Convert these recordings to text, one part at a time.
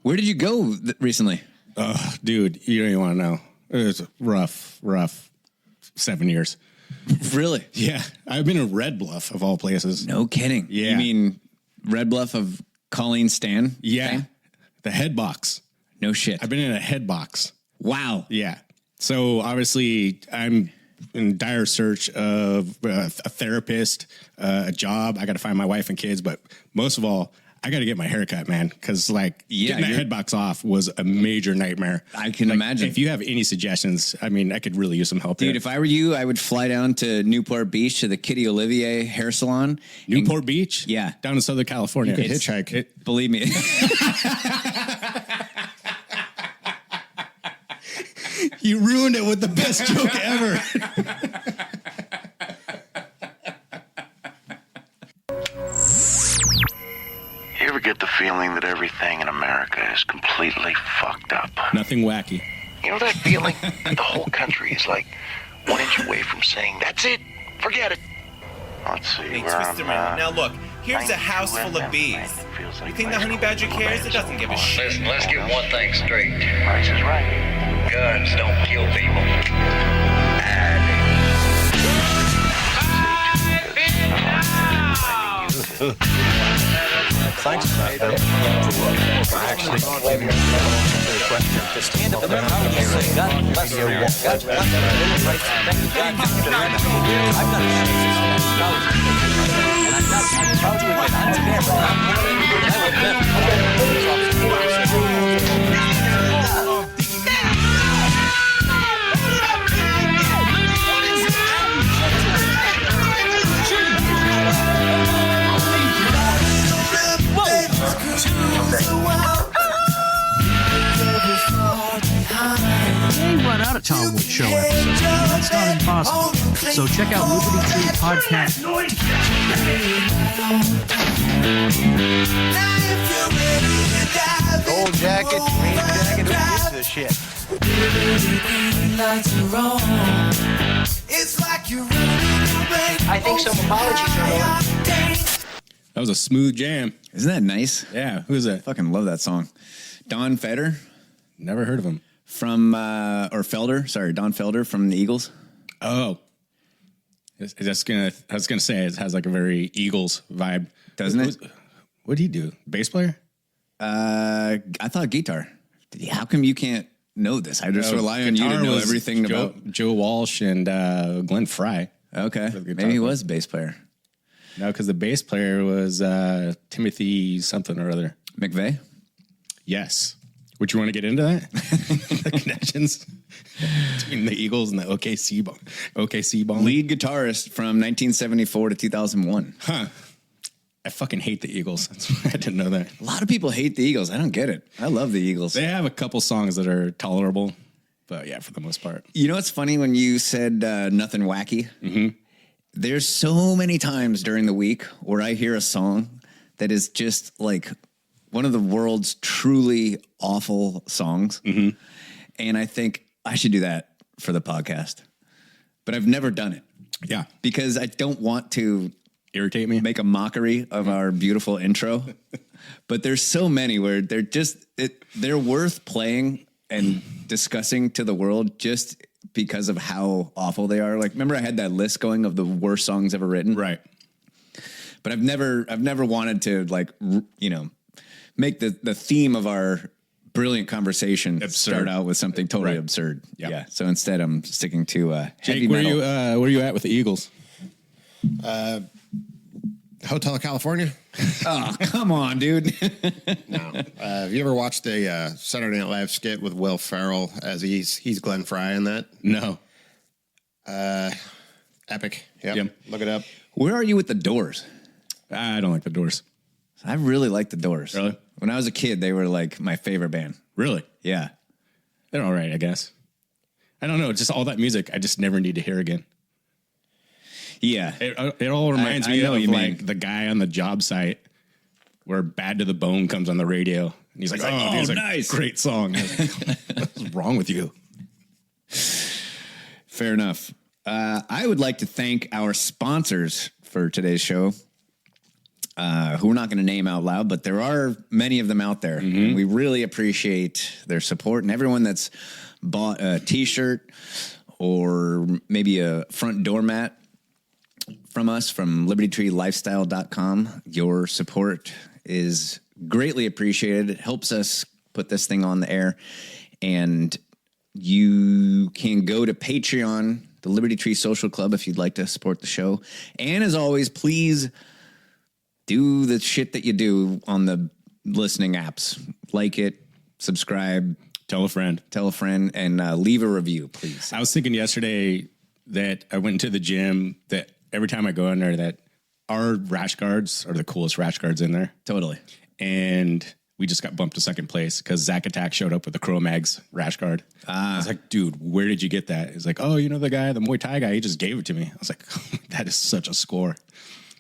Where did you go recently? Dude, you don't even want to know. It was rough 7 years. Really? Yeah. I've been in Red Bluff, of all places. No kidding. Yeah. You mean Red Bluff of Colleen Stan? Yeah. Thing? The head box. No shit. I've been in a head box. Wow. Yeah. So obviously I'm in dire search of a therapist, a job. I got to find my wife and kids, but most of all, I got to get my hair cut, man. Cause getting that head box off was a major nightmare. I can imagine. If you have any suggestions, I mean, I could really use some help. Dude, if I were you, I would fly down to Newport Beach to the Kitty Olivier hair salon. Newport Beach? Yeah. Down in Southern California. You could hitchhike. Believe me. You ruined it with the best joke ever. You ever get the feeling that everything in America is completely fucked up? Nothing wacky. You know that feeling? The whole country is like 1 inch away from saying, that's it, forget it. Let's see, Hey, where twist I'm around. Now look, here's a house full of bees. You think the honey badger cares? It doesn't give a shit. Listen, let's get one thing straight. Price is right. Guns don't kill people. Thanks, Matt. Actually, to stand up and say, God bless America. God bless America. I've done and I'm proud to admit, I don't care. They run out of Tomwood Show episodes. That's not impossible. So check out Liberty Tree Podcast. Gold jacket, green jacket, who gives a shit? I think some apologies are owed. That was a smooth jam. Isn't that nice? Yeah. Who's that? Fucking love that song. Don Feder Never heard of him. from, Don Felder from the Eagles. Oh. I was going to say it has like a very Eagles vibe. Doesn't it? What did he do? Bass player? I thought guitar. How come you can't know this? I just rely on you to know everything about Joe Walsh and Glenn Fry. Okay, maybe he was a bass player. No, because the bass player was Timothy something or other. McVeigh? Yes. Would you want to get into that? The connections between the Eagles and the OKC bomb. Lead guitarist from 1974 to 2001. Huh. I fucking hate the Eagles. I didn't know that. A lot of people hate the Eagles. I don't get it. I love the Eagles. They have a couple songs that are tolerable, but yeah, for the most part. You know what's funny when you said nothing wacky? Mm-hmm. There's so many times during the week where I hear a song that is just like one of the world's truly awful songs. Mm-hmm. And I think I should do that for the podcast. But I've never done it. Yeah. Because I don't want to irritate me, make a mockery of our beautiful intro. But there's so many where they're worth playing and discussing to the world just because of how awful they are. Like, remember I had that list going of the worst songs ever written? Right. But I've never wanted to make the theme of our brilliant conversation start out with something totally absurd. Yep. Yeah. So instead I'm sticking to heavy Jake, metal. where are you at with the Eagles? Hotel California? Oh, come on, dude. No. Have you ever watched a Saturday Night Live skit with Will Ferrell as he's Glenn Fry in that? No. Epic. Yep. Look it up. Where are you with the Doors? I don't like the Doors. I really like the Doors. Really? When I was a kid, they were like my favorite band. Really? Yeah. They're all right, I guess. I don't know. Just all that music I just never need to hear again. Yeah. It all reminds me of like the guy on the job site where Bad to the Bone comes on the radio. And he's like, oh, these are nice. Great song. What's wrong with you? Fair enough. I would like to thank our sponsors for today's show. who we're not going to name out loud, but there are many of them out there. And we really appreciate their support, and everyone that's bought a t-shirt or maybe a front doormat from us from libertytreelifestyle.com. Your support is greatly appreciated. It helps us put this thing on the air, and you can go to Patreon, the Liberty Tree Social Club, if you'd like to support the show. And as always, please do the shit that you do on the listening apps. Like it, subscribe, Tell a friend, and leave a review, please. I was thinking yesterday that I went into the gym, that every time I go in there, that our rash guards are the coolest rash guards in there. Totally. And we just got bumped to second place because Zach Attack showed up with the Cro-Mags rash guard. I was like, dude, where did you get that? He's like, oh, you know the guy, the Muay Thai guy, he just gave it to me. I was like, that is such a score.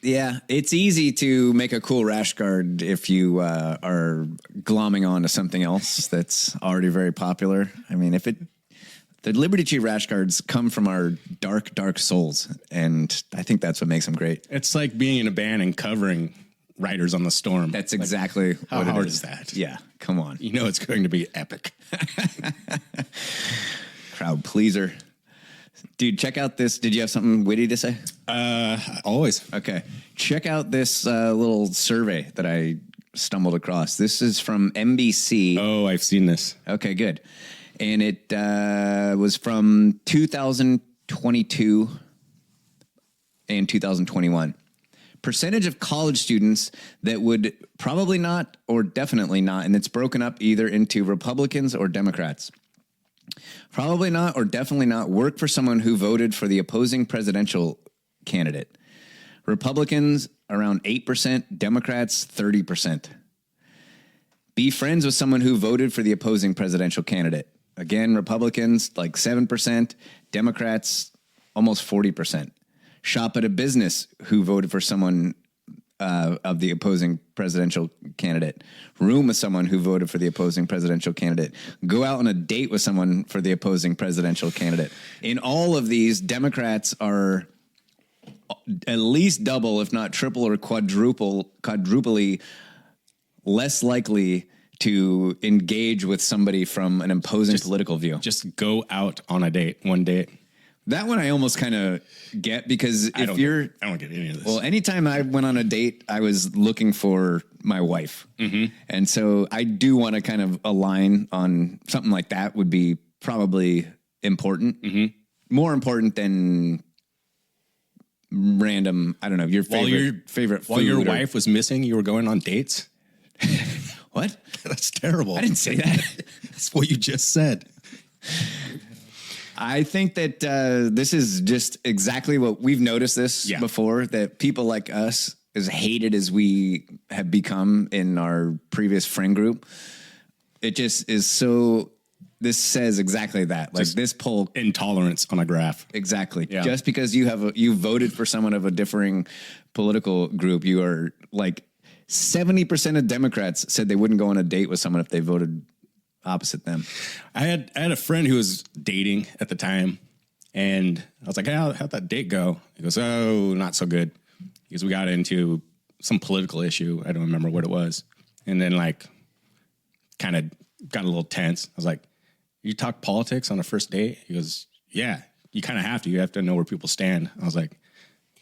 Yeah, it's easy to make a cool rash guard if you are glomming on to something else that's already very popular. I mean, the Liberty Tree rash guards come from our dark, dark souls, and I think that's what makes them great. It's like being in a band and covering Riders on the Storm. That's exactly how what hard it is. is that? Yeah, come on. You know it's going to be epic. Crowd pleaser. Dude, check out this. Did you have something witty to say? Always. Okay. Check out this little survey that I stumbled across. This is from NBC. Oh, I've seen this. Okay, good. And it was from 2022 and 2021. Percentage of college students that would probably not or definitely not, and it's broken up either into Republicans or Democrats. Probably not or definitely not work for someone who voted for the opposing presidential candidate. Republicans, around 8%. Democrats, 30%. Be friends with someone who voted for the opposing presidential candidate. Again, Republicans, like 7%. Democrats, almost 40%. Shop at a business who voted for someone of the opposing presidential candidate. Room with someone who voted for the opposing presidential candidate. Go out on a date with someone for the opposing presidential candidate. In all of these, Democrats are at least double, if not triple or quadruply less likely to engage with somebody from an opposing political view. Just go out on a date, one date. That one I almost kind of get, because I don't get any of this. Well, anytime I went on a date, I was looking for my wife. Mm-hmm. And so I do want to kind of align on something like that would be probably important. Mm-hmm. More important than random, I don't know, your favorite food. While your wife was missing, you were going on dates? What? That's terrible. I didn't say that. That's what you just said. I think that this is just exactly what we've noticed before, that people like us, as hated as we have become in our previous friend group, it just is so, this says exactly that. Like Just this poll. Intolerance on a graph. Exactly. Yeah. Just because you voted for someone of a differing political group, you are like 70% of Democrats said they wouldn't go on a date with someone if they voted opposite them. I had a friend who was dating at the time, and I was like, hey, how'd that date go? He goes, oh, not so good. Because we got into some political issue. I don't remember what it was. And then like kind of got a little tense. I was like, you talk politics on a first date? He goes, yeah, you kind of have to. You have to know where people stand. I was like,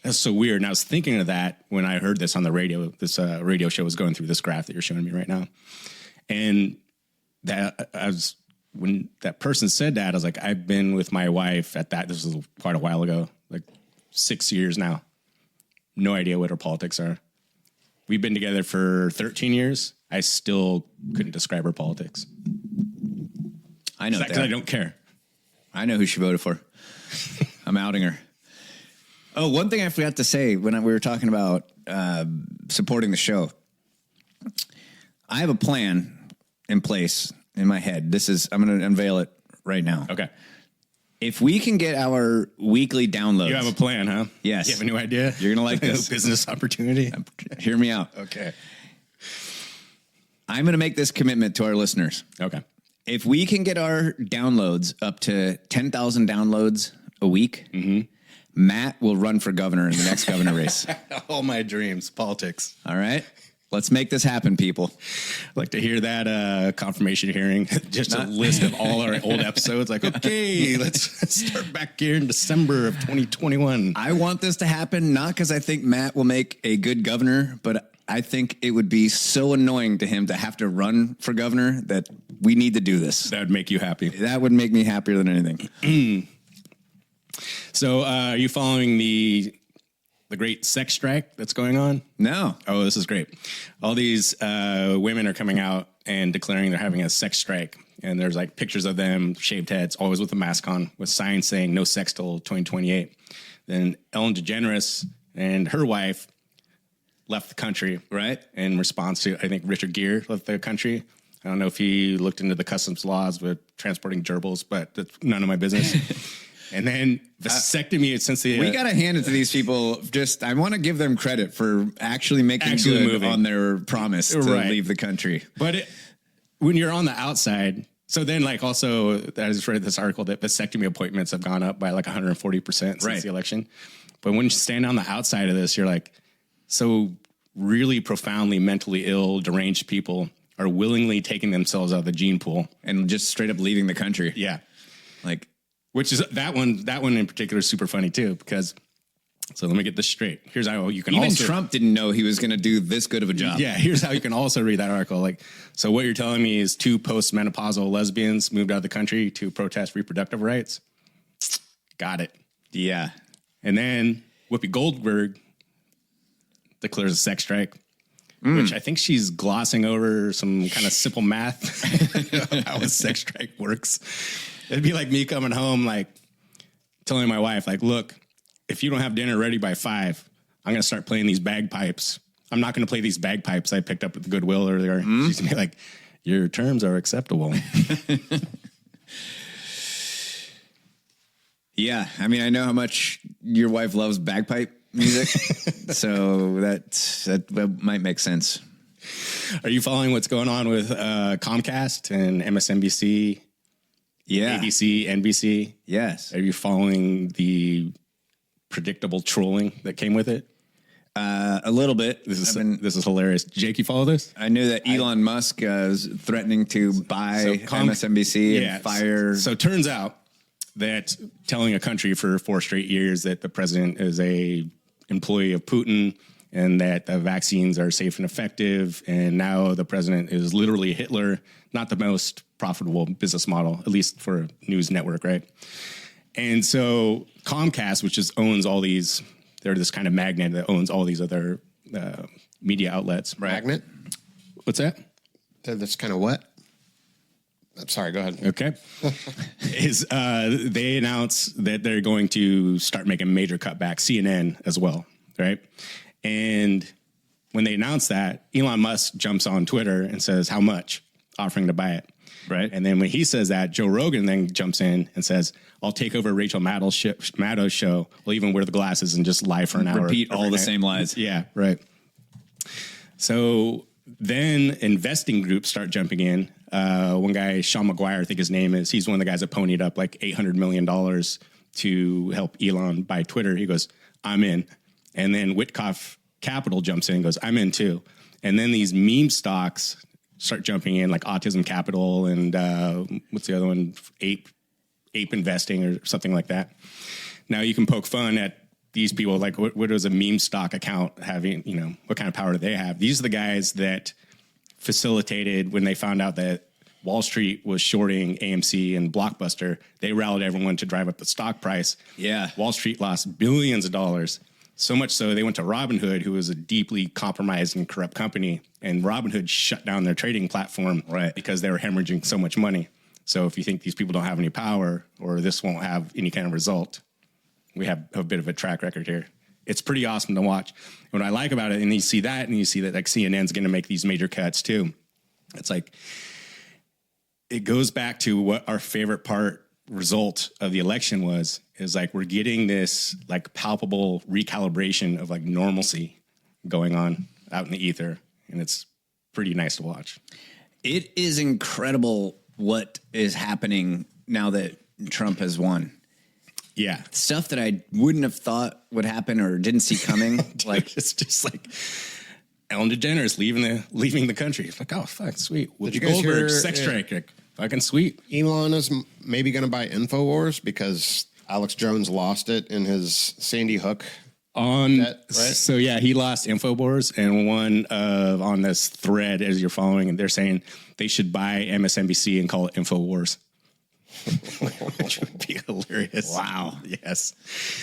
that's so weird. And I was thinking of that when I heard this on the radio. This radio show was going through this graph that you're showing me right now. And when that person said that, I was like, I've been with my wife this was quite a while ago, like 6 years now. No idea what her politics are. We've been together for 13 years. I still couldn't describe her politics. I know because I don't care. I know who she voted for. I'm outing her. Oh, one thing I forgot to say when we were talking about supporting the show. I have a plan in place in my head. I'm going to unveil it right now. Okay. If we can get our weekly downloads. You have a plan, huh? Yes. You have a new idea? You're going to like this. Business opportunity? Hear me out. Okay. I'm going to make this commitment to our listeners. Okay. If we can get our downloads up to 10,000 downloads a week, Matt will run for governor in the next governor race. All my dreams, politics. All right. Let's make this happen, people. I'd like to hear that confirmation hearing. Just a list of all our old episodes. Like, okay, let's start back here in December of 2021. I want this to happen, not because I think Matt will make a good governor, but I think it would be so annoying to him to have to run for governor that we need to do this. That would make you happy. That would make me happier than anything. So are you following the great sex strike that's going on? No. Oh, this is great. All these women are coming out and declaring they're having a sex strike. And there's like pictures of them, shaved heads, always with a mask on, with signs saying no sex till 2028. Then Ellen DeGeneres and her wife left the country, right? In response to, I think, Richard Gere left the country. I don't know if he looked into the customs laws with transporting gerbils, but that's none of my business. And then vasectomy, since the... we got to hand it to these people. Just, I want to give them credit for actually making good moving on their promise to leave the country. But when you're on the outside... So then, like, also, I just read this article that vasectomy appointments have gone up by like 140% since the election. But when you stand on the outside of this, you're like, so really profoundly mentally ill, deranged people are willingly taking themselves out of the gene pool and just straight up leaving the country. Yeah. Like, which is that one in particular is super funny too, because so let me get this straight. Here's how you can even also, Trump didn't know he was going to do this good of a job. Yeah. Here's how you can also read that article. Like, so what you're telling me is 2 postmenopausal lesbians moved out of the country to protest reproductive rights. Got it. Yeah. And then Whoopi Goldberg declares a sex strike, which I think she's glossing over some kind of simple math, how a sex strike works. It'd be like me coming home, like telling my wife, like, look, if you don't have dinner ready by 5, I'm going to start playing these bagpipes. I'm not going to play these bagpipes I picked up at the Goodwill earlier. She's going to be like, your terms are acceptable. Yeah. I mean, I know how much your wife loves bagpipe music, so that might make sense. Are you following what's going on with Comcast and MSNBC? Yeah. ABC, NBC? Yes. Are you following the predictable trolling that came with it? A little bit. This is hilarious. Jake, you follow this? I knew that Elon Musk is threatening to buy MSNBC and fire. So it turns out that telling a country for 4 straight years that the president is a employee of Putin and that the vaccines are safe and effective, and now the president is literally Hitler, not the most profitable business model, at least for a news network, right? And so Comcast, which owns all these, they're this kind of magnet that owns all these other media outlets. Right. Magnet? What's that? That's kind of what? I'm sorry, go ahead. Okay. They announced that they're going to start making major cutbacks, CNN as well, right? And when they announced that, Elon Musk jumps on Twitter and says, how much? Offering to buy it. Right. And then when he says that, Joe Rogan then jumps in and says, I'll take over Rachel Maddow's show. We'll even wear the glasses and just lie for an hour. Repeat all the same lies. Yeah, right. So then investing groups start jumping in. One guy, Sean McGuire, I think his name is, he's one of the guys that ponied up like $800 million to help Elon buy Twitter. He goes, I'm in. And then Witkoff Capital jumps in and goes, I'm in too. And then these meme stocks start jumping in, like Autism Capital and what's the other one? Ape Investing or something like that. Now you can poke fun at these people, like what does a meme stock account having, what kind of power do they have? These are the guys that facilitated when they found out that Wall Street was shorting AMC and Blockbuster. They rallied everyone to drive up the stock price. Yeah. Wall Street lost billions of dollars. So much so they went to Robinhood, who was a deeply compromised and corrupt company, and Robinhood shut down their trading platform because they were hemorrhaging so much money. So if you think these people don't have any power or this won't have any kind of result, we have a bit of a track record here. It's pretty awesome to watch. What I like about it, and you see that like CNN's going to make these major cuts too. It's like, it goes back to what our favorite result of the election is like we're getting this like palpable recalibration of like normalcy going on out in the ether, and it's pretty nice to watch. It is incredible what is happening now that Trump has won. Yeah. Stuff that I wouldn't have thought would happen or didn't see coming. Like it's just like Ellen DeGeneres leaving the country. It's like, oh, fuck, sweet. Did you guys Goldberg, hear, sex traffic. Fucking sweet. Elon is maybe going to buy InfoWars because Alex Jones lost it in his Sandy Hook. Right? So yeah, he lost InfoWars, and one on this thread as you're following, and they're saying they should buy MSNBC and call it InfoWars. Which would be hilarious. Wow. Yes.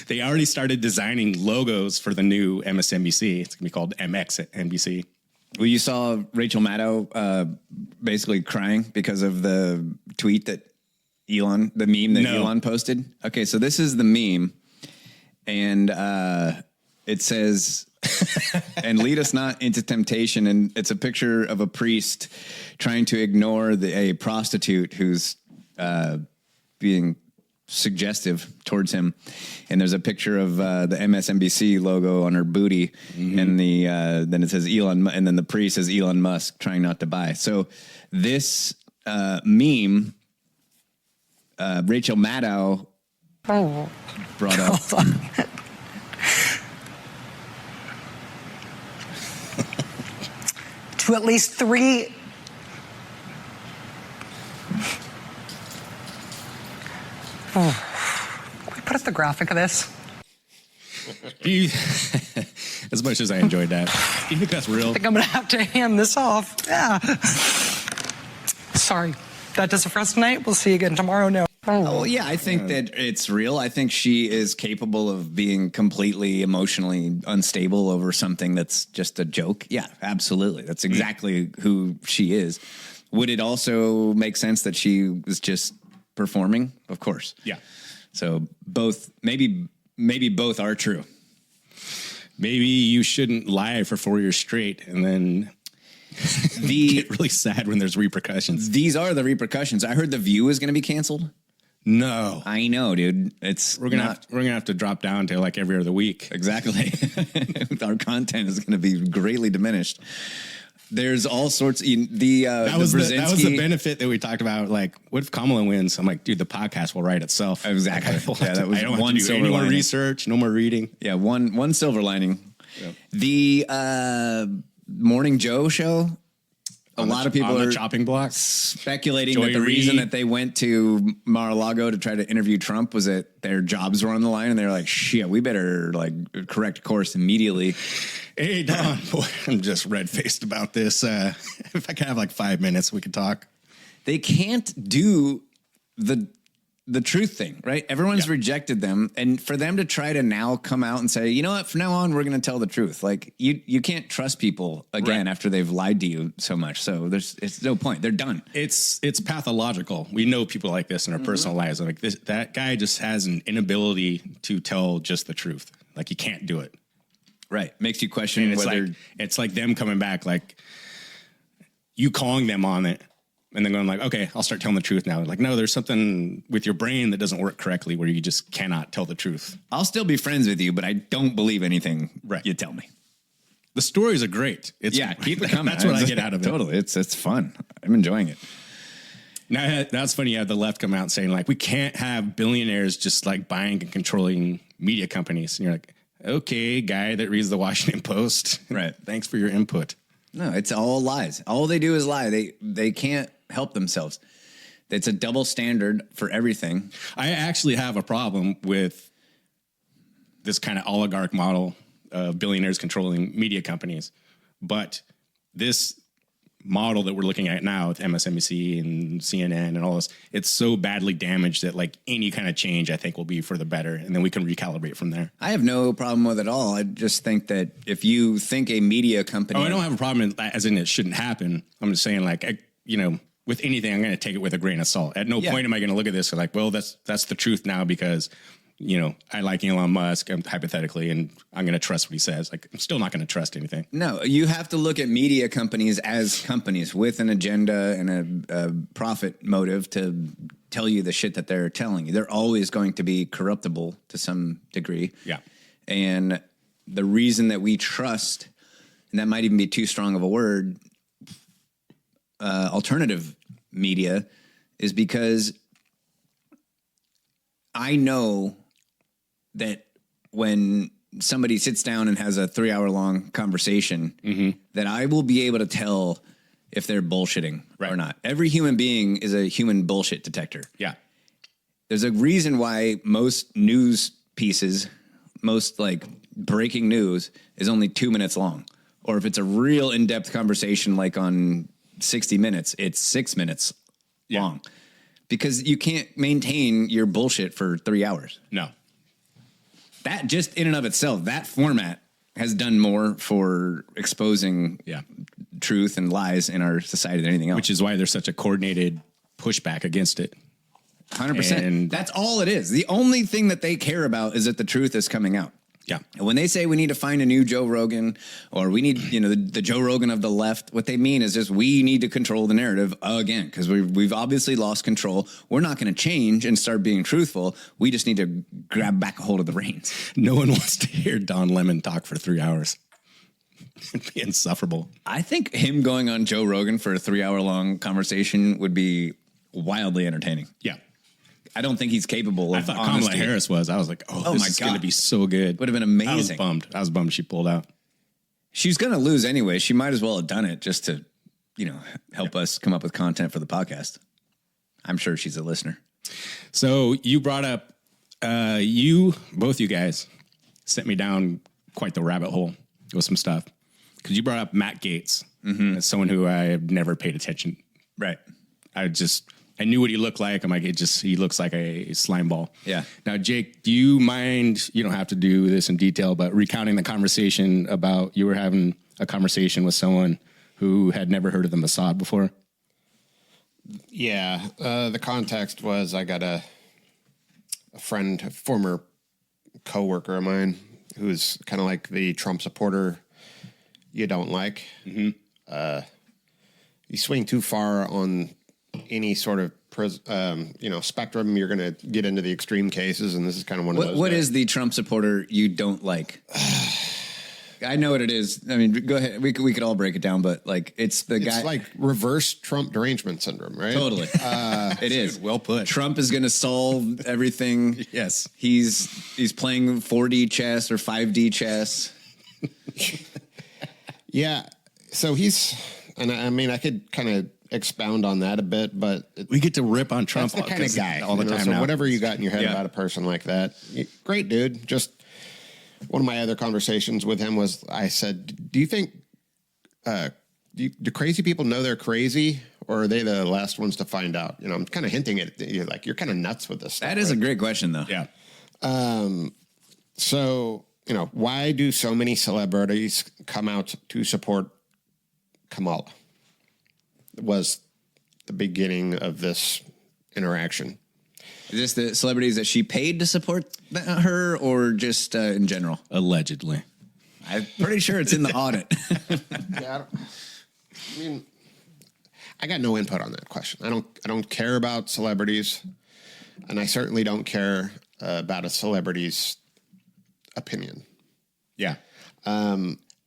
They already started designing logos for the new MSNBC. It's going to be called MXNBC. Well, you saw Rachel Maddow basically crying because of the tweet that Elon posted. Okay, so this is the meme, and it says, and lead us not into temptation. And it's a picture of a priest trying to ignore a prostitute who's being suggestive towards him. And there's a picture of the MSNBC logo on her booty, and then it says Elon, and then the priest says Elon Musk trying not to buy. So this meme, Rachel Maddow brought up. To at least 3. Can we put up the graphic of this? As much as I enjoyed that, do you think that's real? I think I'm going to have to hand this off. Yeah. Sorry. That does it for us tonight. We'll see you again tomorrow. No. Oh, yeah, I think that it's real. I think she is capable of being completely emotionally unstable over something that's just a joke. Yeah, absolutely. That's exactly who she is. Would it also make sense that she was just performing? Of course. Yeah. So maybe both are true. Maybe you shouldn't lie for 4 years straight and then get really sad when there's repercussions. These are the repercussions. I heard The View is going to be canceled. No, I know, dude. We're gonna have to drop down to like every other week. Exactly. Our content is going to be greatly diminished. There's all sorts. That was the benefit that we talked about. Like, what if Kamala wins? I'm like, dude, the podcast will write itself. Exactly. I don't have to do any more research, no more reading. Yeah, one silver lining. Yep. The Morning Joe show. A lot of people are chopping block speculating that the reason that they went to Mar-a-Lago to try to interview Trump was that their jobs were on the line, and they're like, "Shit, we better correct course immediately." Hey, Don, boy, I'm just red-faced about this. If I could have 5 minutes, we could talk. They can't do the truth thing, right? Everyone's rejected them, and for them to try to now come out and say, you know what, from now on, we're going to tell the truth. You can't trust people again after they've lied to you so much. So it's no point. They're done. It's pathological. We know people like this in our personal lives. That guy just has an inability to tell just the truth. He can't do it. Right. Makes you question whether it's like them coming back, you calling them on it. And then going okay, I'll start telling the truth now. No, there's something with your brain that doesn't work correctly where you just cannot tell the truth. I'll still be friends with you, but I don't believe anything you tell me. The stories are great. Keep it coming. That's what I get out of it. Totally. It's fun. I'm enjoying it. Now, that's funny. You had the left come out saying, we can't have billionaires just buying and controlling media companies. And you're like, okay, guy that reads the Washington Post. Right. Thanks for your input. No, it's all lies. All they do is lie. They can't help themselves. It's a double standard for everything. I actually have a problem with this kind of oligarch model of billionaires controlling media companies. But this model that we're looking at now with MSNBC and CNN and all this, it's so badly damaged that any kind of change I think will be for the better. And then we can recalibrate from there. I have no problem with it at all. I just think that if you think a media company... I don't have a problem as in it shouldn't happen. I'm just saying with anything, I'm going to take it with a grain of salt. At no point am I going to look at this and well, that's the truth now because, I like Elon Musk, hypothetically, and I'm going to trust what he says. I'm still not going to trust anything. No, you have to look at media companies as companies with an agenda and a profit motive to tell you the shit that they're telling you. They're always going to be corruptible to some degree. Yeah. And the reason that we trust, and that might even be too strong of a word, alternative media is because I know that when somebody sits down and has a 3-hour long conversation, that I will be able to tell if they're bullshitting or not. Every human being is a human bullshit detector. Yeah. There's a reason why most news pieces, most like breaking news is only 2 minutes long. Or if it's a real in-depth conversation like on 60 Minutes, it's 6 minutes long. Because you can't maintain your bullshit for 3 hours. No. That just in and of itself, that format has done more for exposing truth and lies in our society than anything else. Which is why there's such a coordinated pushback against it. 100%. And that's all it is. The only thing that they care about is that the truth is coming out. Yeah. And when they say we need to find a new Joe Rogan or we need, the Joe Rogan of the left, what they mean is just we need to control the narrative again because we've obviously lost control. We're not going to change and start being truthful. We just need to grab back a hold of the reins. No one wants to hear Don Lemon talk for 3 hours. It'd be insufferable. I think him going on Joe Rogan for a 3-hour long conversation would be wildly entertaining. Yeah. I don't think he's capable of I thought honesty. Kamala Harris was. I was like, this my is God. going to be so good. Would have been amazing. I was bummed she pulled out. She's going to lose anyway. She might as well have done it just to, help us come up with content for the podcast. I'm sure she's a listener. So you brought up, both you guys sent me down quite the rabbit hole with some stuff. Because you brought up Matt Gaetz as someone who I have never paid attention. Right. I knew what he looked like. I'm like, he looks like a slime ball. Yeah. Now, Jake, do you mind, you don't have to do this in detail, but recounting the conversation about you were having a conversation with someone who had never heard of the Mossad before? Yeah. The context was I got a friend, a former coworker of mine, who's kind of like the Trump supporter you don't like. You swing too far on any sort of spectrum, you're going to get into the extreme cases, and this is kind of one of those. What is the Trump supporter you don't like? I know what it is. I mean, go ahead. We could all break it down, but like it's guy. It's like reverse Trump derangement syndrome, right? Totally. It is. Well put. Trump is going to solve everything. Yes. He's playing 4D chess or 5D chess. Yeah. So and I mean, I could kind of expound on that a bit, but we get to rip on Trump that's the kind of guy all the time so now. whatever you got in your head about a person like that, great dude. Just one of my other conversations with him was, I said, do you think do crazy people know they're crazy, or are they the last ones to find out? I'm kind of hinting at you're kind of nuts with this stuff. That is a great question, though. Yeah. So why do so many celebrities come out to support Kamala? Was the beginning of this interaction. Is this the celebrities that she paid to support her, or just in general? Allegedly. I'm pretty sure it's in the audit. Yeah, I mean, I got no input on that question. I don't care about celebrities, and I certainly don't care about a celebrity's opinion. Yeah.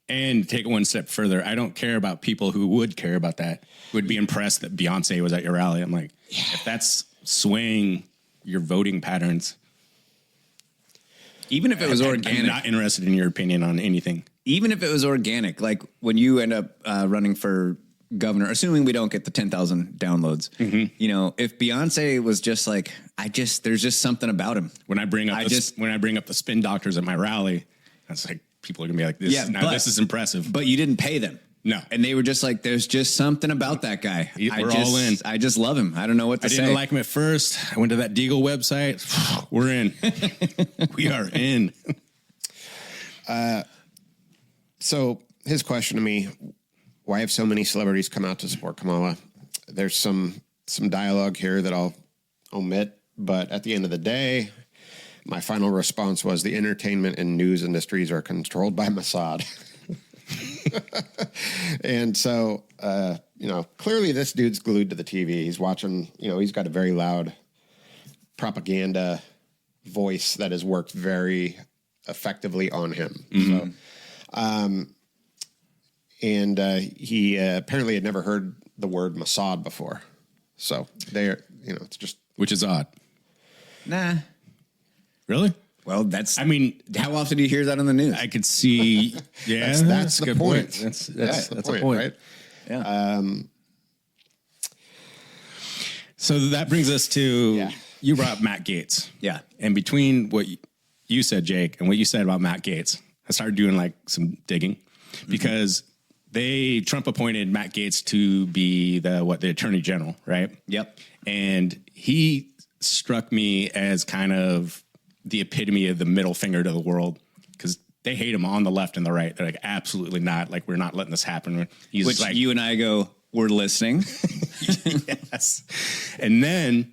And take it one step further. I don't care about people who would care about that, would be impressed that Beyonce was at your rally. I'm like, if that's swaying your voting patterns, even if it was organic, I'm not interested in your opinion on anything. Even if it was organic, like when you end up running for governor, assuming we don't get the 10,000 downloads, if Beyonce was just like, there's just something about him. When I bring up the spin doctors at my rally, that's like, people are gonna be like, this is impressive. But you didn't pay them. No. And they were just like, there's just something about that guy. We're all in. I just love him. I don't know what to say. I didn't like him at first. I went to that Deagle website. We're in. We are in. So his question to me, why have so many celebrities come out to support Kamala? There's some dialogue here that I'll omit, but at the end of the day, my final response was the entertainment and news industries are controlled by Mossad. And so, clearly this dude's glued to the TV. He's watching, he's got a very loud propaganda voice that has worked very effectively on him. Mm-hmm. So, he apparently had never heard the word Mossad before. So it's just. Which is odd. Nah. Really? Well, that's. I mean, how often do you hear that on the news? I could see. Yeah, that's a the good point. That's the a point, right? Yeah. So that brings us to you brought up Matt Gaetz. Yeah. And between what you said, Jake, and what you said about Matt Gaetz, I started doing like some digging because Trump appointed Matt Gaetz to be the Attorney General, right? Yep. And he struck me as kind of the epitome of the middle finger to the world because they hate him on the left and the right. They're like, absolutely not. Like, we're not letting this happen. He's Which like, you and I go, we're listening. yes. And then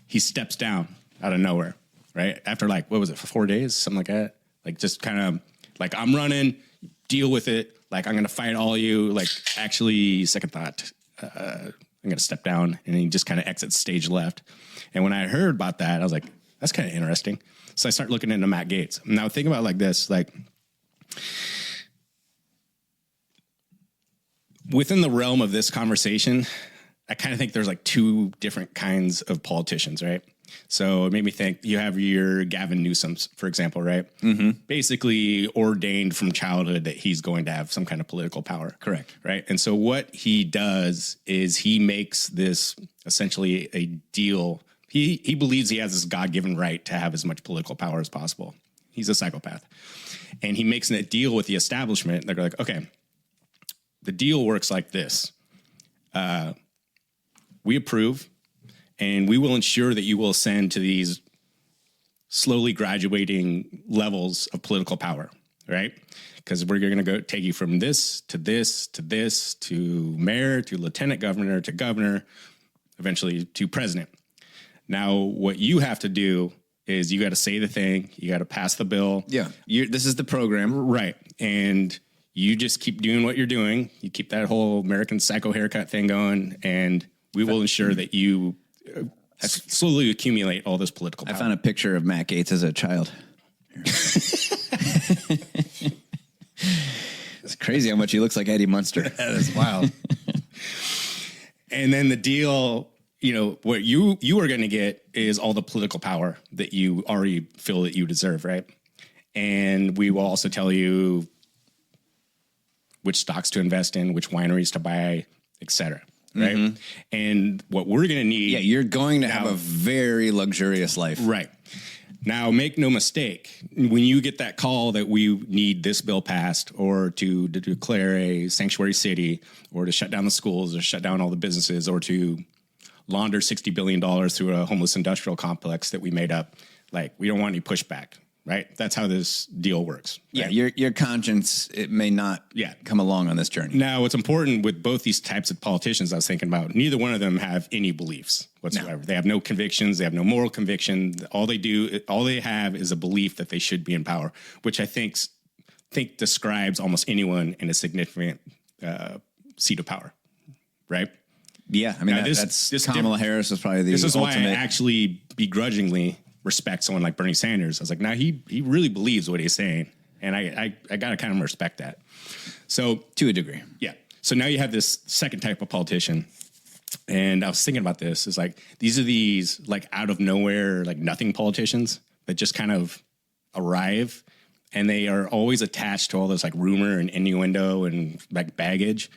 he steps down out of nowhere, right? After like, what was it, for 4 days? Something like that. Like, just kind of like, I'm running, deal with it. Like, I'm going to fight all you. Like, actually, second thought, I'm going to step down. And he just kind of exits stage left. And when I heard about that, I was like, that's kind of interesting. So I start looking into Matt Gaetz. Now, think about it like this, like, within the realm of this conversation, I kind of think there's like two different kinds of politicians, right? So it made me think you have your Gavin Newsom's, for example, right? Mm-hmm. Basically ordained from childhood that he's going to have some kind of political power. Correct. Right. And so what he does is he makes this essentially a deal. He believes he has this God-given right to have as much political power as possible. He's a psychopath. And he makes a deal with the establishment. They're like, okay, the deal works like this. We approve, and we will ensure that you will ascend to these slowly graduating levels of political power, right? Because we're going to go take you from this to this to this to mayor to lieutenant governor to governor, eventually to president. Now, what you have to do is you got to say the thing, you got to pass the bill. Yeah, this is the program. Right. And you just keep doing what you're doing. You keep that whole American Psycho haircut thing going, and we will ensure that you slowly accumulate all this political power. I found a picture of Matt Gaetz as a child. It's crazy how much he looks like Eddie Munster. That is wild. And then the deal, what you are going to get is all the political power that you already feel that you deserve, right? And we will also tell you which stocks to invest in, which wineries to buy, et cetera. Right. Mm-hmm. And what we're going to need. Yeah, you're going to have a very luxurious life. Right. Now, make no mistake, when you get that call that we need this bill passed or to declare a sanctuary city or to shut down the schools or shut down all the businesses or to launder $60 billion through a homeless industrial complex that we made up, like, we don't want any pushback. Right. That's how this deal works. Right? Yeah. Your conscience, it may not come along on this journey. Now, what's important with both these types of politicians I was thinking about, neither one of them have any beliefs whatsoever. No. They have no convictions. They have no moral conviction. All they have is a belief that they should be in power, which I think describes almost anyone in a significant seat of power. Right. Yeah. I mean, this Kamala Harris is probably the This is ultimate. why I actually begrudgingly respect someone like Bernie Sanders. I was like, now he really believes what he's saying. And I got to kind of respect that. So to a degree. Yeah. So now you have this second type of politician. And I was thinking about this is like, these are these like out of nowhere, like nothing politicians that just kind of arrive and they are always attached to all this like rumor and innuendo and like baggage.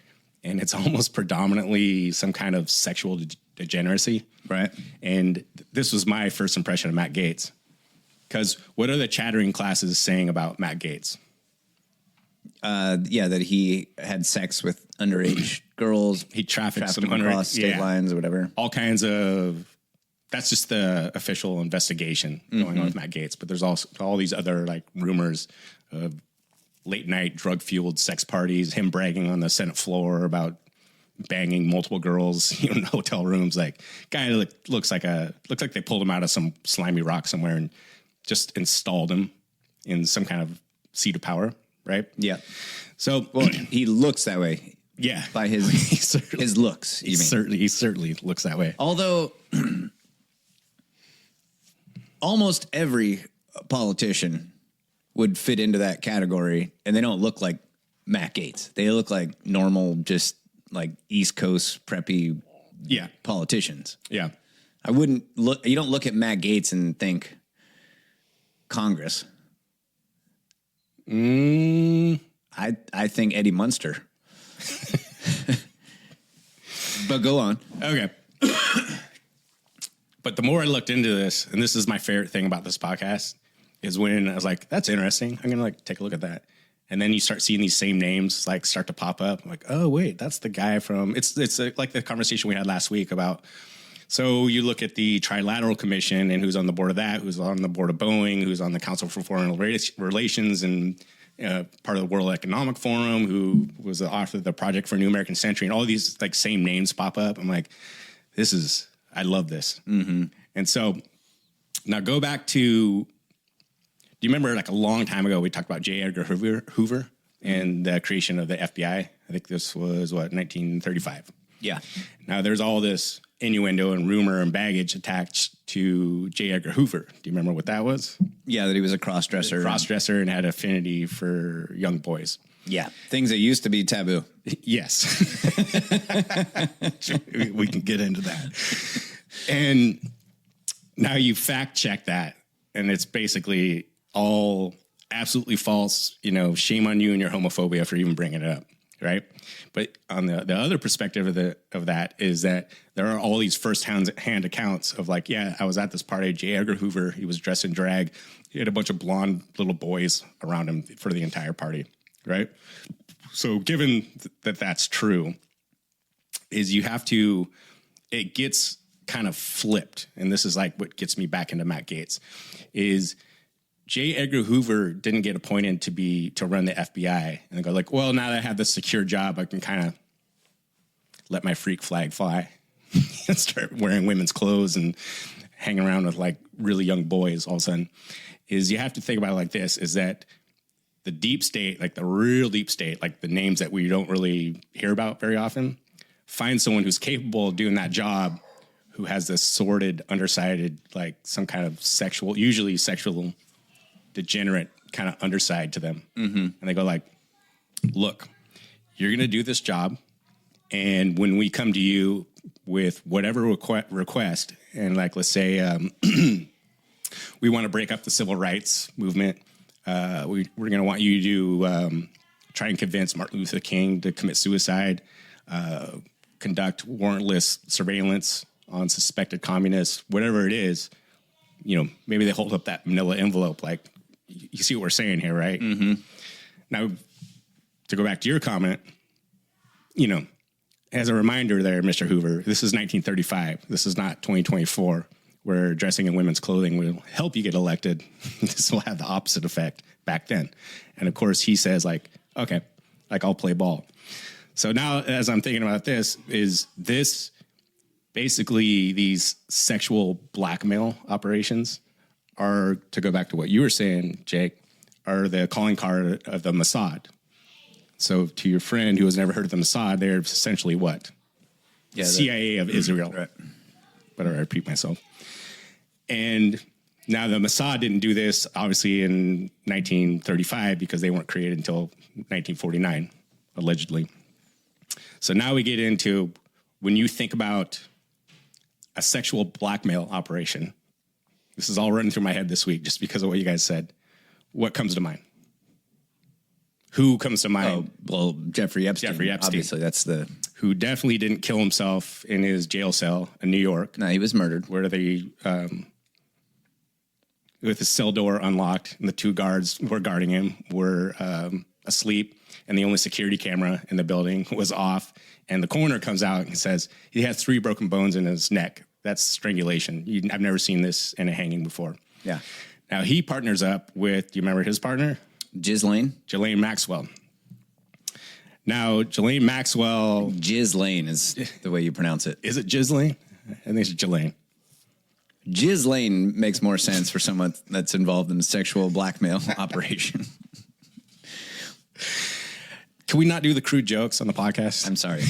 And it's almost predominantly some kind of sexual degeneracy. Right. And this was my first impression of Matt Gaetz. Because what are the chattering classes saying about Matt Gaetz? That he had sex with underage girls. He trafficked them across state lines or whatever. All kinds of. That's just the official investigation going on with Matt Gaetz. But there's also all these other like rumors of late night drug fueled sex parties. Him bragging on the Senate floor about banging multiple girls, in hotel rooms. Like, guy looks like they pulled him out of some slimy rock somewhere and just installed him in some kind of seat of power, right? Yeah. So, well, he looks that way. Yeah, by his looks. He certainly looks that way. Although, almost every politician would fit into that category, and they don't look like Matt Gaetz. They look like normal, just like East Coast preppy politicians. Yeah. I wouldn't look, you don't look at Matt Gaetz and think, Congress. Mm. I think Eddie Munster. But go on. Okay. But the more I looked into this, and this is my favorite thing about this podcast, is when I was like, that's interesting. I'm going to like take a look at that. And then you start seeing these same names like start to pop up. I'm like, oh, wait, that's the guy from, it's like the conversation we had last week about, so you look at the Trilateral Commission and who's on the board of that, who's on the board of Boeing, who's on the Council for Foreign Relations and part of the World Economic Forum, who was the author of the Project for a New American Century, and all these like same names pop up. I'm like, I love this. Mm-hmm. And so now go back to, do you remember like a long time ago, we talked about J. Edgar Hoover and the creation of the FBI? I think this was 1935. Yeah. Now there's all this innuendo and rumor and baggage attached to J. Edgar Hoover. Do you remember what that was? Yeah, that he was a cross-dresser. Cross-dresser and had affinity for young boys. Yeah, things that used to be taboo. Yes. We can get into that. And now you fact check that, and it's basically all absolutely false. You know, shame on you and your homophobia for even bringing it up, right? But on the other perspective of that is that there are all these first-hand accounts of like, yeah, I was at this party. J. Edgar Hoover, he was dressed in drag. He had a bunch of blonde little boys around him for the entire party, right? So given that that's true, is you have to, it gets kind of flipped. And this is like what gets me back into Matt Gaetz, is J. Edgar Hoover didn't get appointed to run the FBI. And they go like, well, now that I have this secure job, I can kind of let my freak flag fly and start wearing women's clothes and hang around with like really young boys all of a sudden. Is you have to think about it like this, is that the deep state, like the real deep state, like the names that we don't really hear about very often, find someone who's capable of doing that job, who has this sordid, undersided, like some kind of usually sexual, degenerate kind of underside to them. Mm-hmm. And they go like, look, you're going to do this job. And when we come to you with whatever request, and like, let's say we want to break up the civil rights movement, we're going to want you to try and convince Martin Luther King to commit suicide, conduct warrantless surveillance on suspected communists, whatever it is. You know, maybe they hold up that manila envelope. Like, you see what we're saying here, right? Mm-hmm. Now, to go back to your comment, you know, as a reminder there, Mr. Hoover, this is 1935. This is not 2024, where dressing in women's clothing will help you get elected. This will have the opposite effect back then. And of course, he says like, okay, like I'll play ball. So now as I'm thinking about this, is this basically these sexual blackmail operations are, to go back to what you were saying, Jake, are the calling card of the Mossad. So to your friend who has never heard of the Mossad, they're essentially what? Yeah, CIA of Israel. Right. Better I repeat myself. And now the Mossad didn't do this, obviously, in 1935 because they weren't created until 1949, allegedly. So now we get into when you think about a sexual blackmail operation. This is all running through my head this week just because of what you guys said. What comes to mind? Who comes to mind? Oh, well, Jeffrey Epstein. Obviously, that's the... Who definitely didn't kill himself in his jail cell in New York. No, he was murdered. Where they... with his cell door unlocked and the two guards who were guarding him were asleep, and the only security camera in the building was off, and the coroner comes out and says he had 3 broken bones in his neck. That's strangulation. I've never seen this in a hanging before. Yeah. Now he partners up with, do you remember his partner? Ghislaine Maxwell. Now, Ghislaine Maxwell... Ghislaine is the way you pronounce it. Is it Ghislaine? I think it's Ghislaine. Ghislaine makes more sense for someone that's involved in a sexual blackmail operation. Can we not do the crude jokes on the podcast? I'm sorry.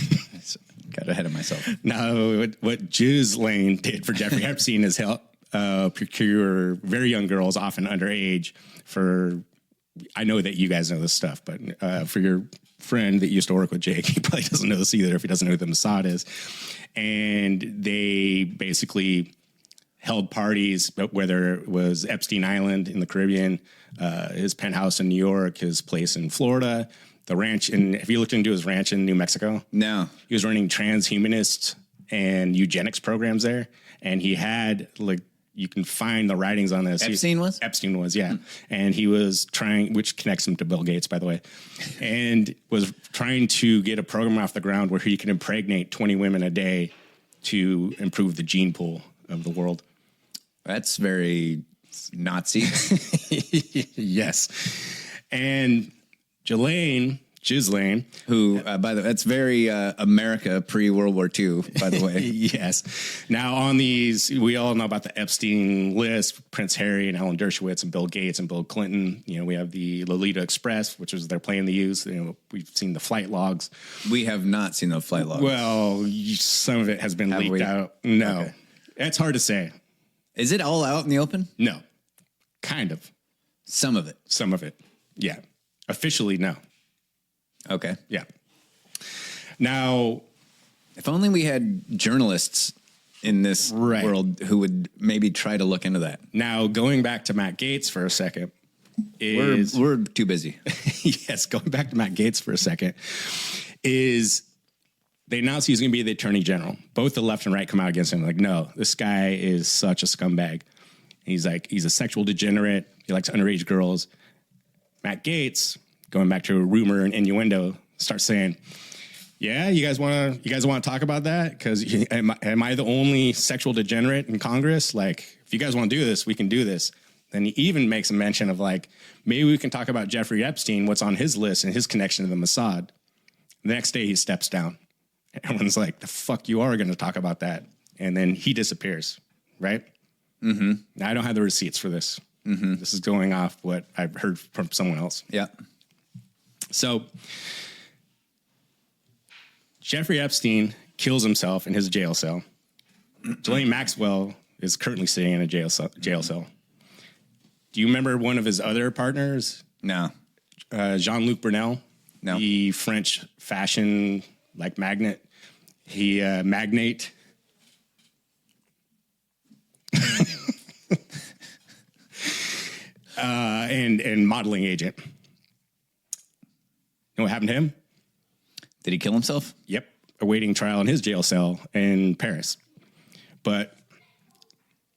Got ahead of myself. No, what Ghislaine did for Jeffrey Epstein is help procure very young girls, often underage, for... I know that you guys know this stuff, but for your friend that used to work with Jake, he probably doesn't know this either if he doesn't know who the Mossad is. And they basically held parties, whether it was Epstein Island in the Caribbean, his penthouse in New York, his place in Florida, the ranch. And have you looked into his ranch in New Mexico? No. He was running transhumanist and eugenics programs there. And he had, like, you can find the writings on this. Epstein was? Epstein was, yeah. And he was trying, which connects him to Bill Gates, by the way, and was trying to get a program off the ground where he could impregnate 20 women a day to improve the gene pool of the world. That's very Nazi. Yes. And Ghislaine, who, by the way, that's very America pre-World War II, by the way. Yes. Now, on these, we all know about the Epstein list, Prince Harry and Alan Dershowitz and Bill Gates and Bill Clinton. You know, we have the Lolita Express, which was their plane they used. You know, we've seen the flight logs. We have not seen the flight logs. Well, some of it has been leaked out. No. Okay. It's hard to say. Is it all out in the open? No. Kind of. Some of it. Some of it. Yeah. Officially, no. Okay. Yeah. Now, if only we had journalists in this world who would maybe try to look into that. Now, going back to Matt Gaetz for a second. We're too busy. Yes, going back to Matt Gaetz for a second is they announced he's going to be the attorney general. Both the left and right come out against him. Like, no, this guy is such a scumbag. He's a sexual degenerate. He likes underage girls. Matt Gaetz, going back to a rumor and innuendo, starts saying, "Yeah, you guys want to talk about that? Because am I the only sexual degenerate in Congress? Like, if you guys want to do this, we can do this." Then he even makes a mention of, like, maybe we can talk about Jeffrey Epstein, what's on his list and his connection to the Mossad. The next day he steps down. Everyone's like, "The fuck you are going to talk about that?" And then he disappears, right? Mm-hmm. Now, I don't have the receipts for this. Mm-hmm. This is going off what I've heard from someone else. Yeah. So Jeffrey Epstein kills himself in his jail cell. Ghislaine Maxwell is currently sitting in a jail cell. Do you remember one of his other partners? No. Jean-Luc Brunel? No. The French fashion magnate. He magnate. And modeling agent. You know what happened to him? Did he kill himself? Yep. Awaiting trial in his jail cell in Paris. But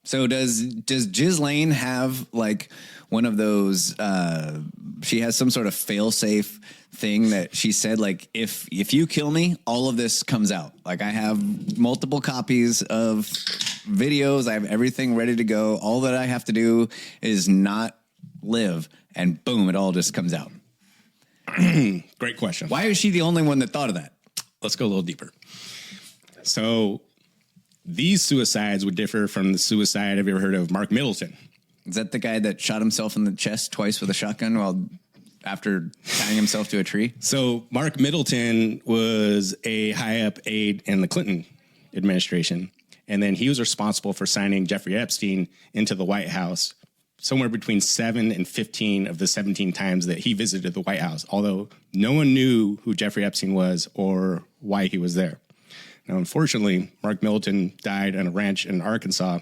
so does Ghislaine have like one of those she has some sort of fail-safe thing that she said, like, if you kill me, all of this comes out. Like, I have multiple copies of videos, I have everything ready to go. All that I have to do is not live, and boom, it all just comes out. Great question. Why is she the only one that thought of that? Let's go a little deeper. So these suicides would differ from the suicide. Have you ever heard of Mark Middleton? Is that the guy that shot himself in the chest twice with a shotgun while after tying himself to a tree? So Mark Middleton was a high-up aide in the Clinton administration, and then he was responsible for signing Jeffrey Epstein into the White House somewhere between 7 and 15 of the 17 times that he visited the White House, although no one knew who Jeffrey Epstein was or why he was there. Now, unfortunately, Mark Middleton died on a ranch in Arkansas.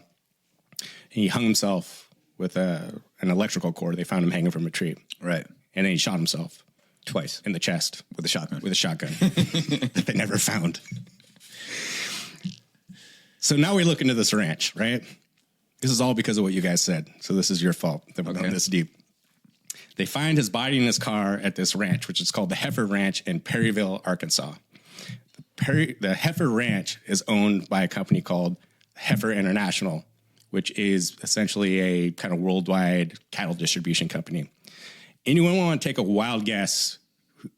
He hung himself with an electrical cord. They found him hanging from a tree. Right. And then he shot himself. Twice. In the chest. With a shotgun. With a shotgun. That they never found. So now we look into this ranch, right? This is all because of what you guys said. So this is your fault that we're going this deep. They find his body in his car at this ranch, which is called the Heifer Ranch in Perryville, Arkansas. The Heifer Ranch is owned by a company called Heifer International, which is essentially a kind of worldwide cattle distribution company. Anyone want to take a wild guess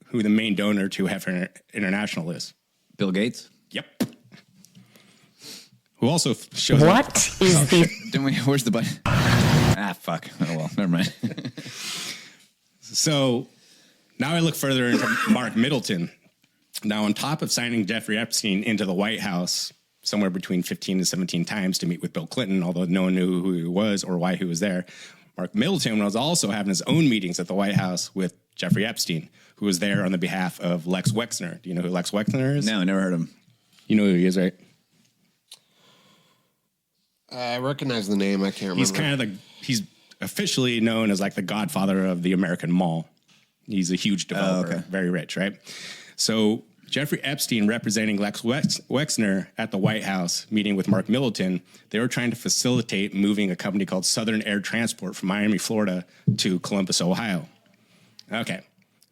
who the main donor to Heifer International is? Bill Gates? Yep. Who also shows what up. Is the... Where's the button? Ah, fuck. Oh, well, never mind. So now I look further into Mark Middleton. Now, on top of signing Jeffrey Epstein into the White House somewhere between 15 and 17 times to meet with Bill Clinton, although no one knew who he was or why he was there, Mark Middleton was also having his own meetings at the White House with Jeffrey Epstein, who was there on the behalf of Lex Wexner. Do you know who Lex Wexner is? No, never heard of him. You know who he is, right? I recognize the name. I can't remember. He's officially known as like the godfather of the American mall. He's a huge developer, very rich, right? So Jeffrey Epstein, representing Lex Wexner at the White House, meeting with Mark Middleton, they were trying to facilitate moving a company called Southern Air Transport from Miami, Florida to Columbus, Ohio. Okay,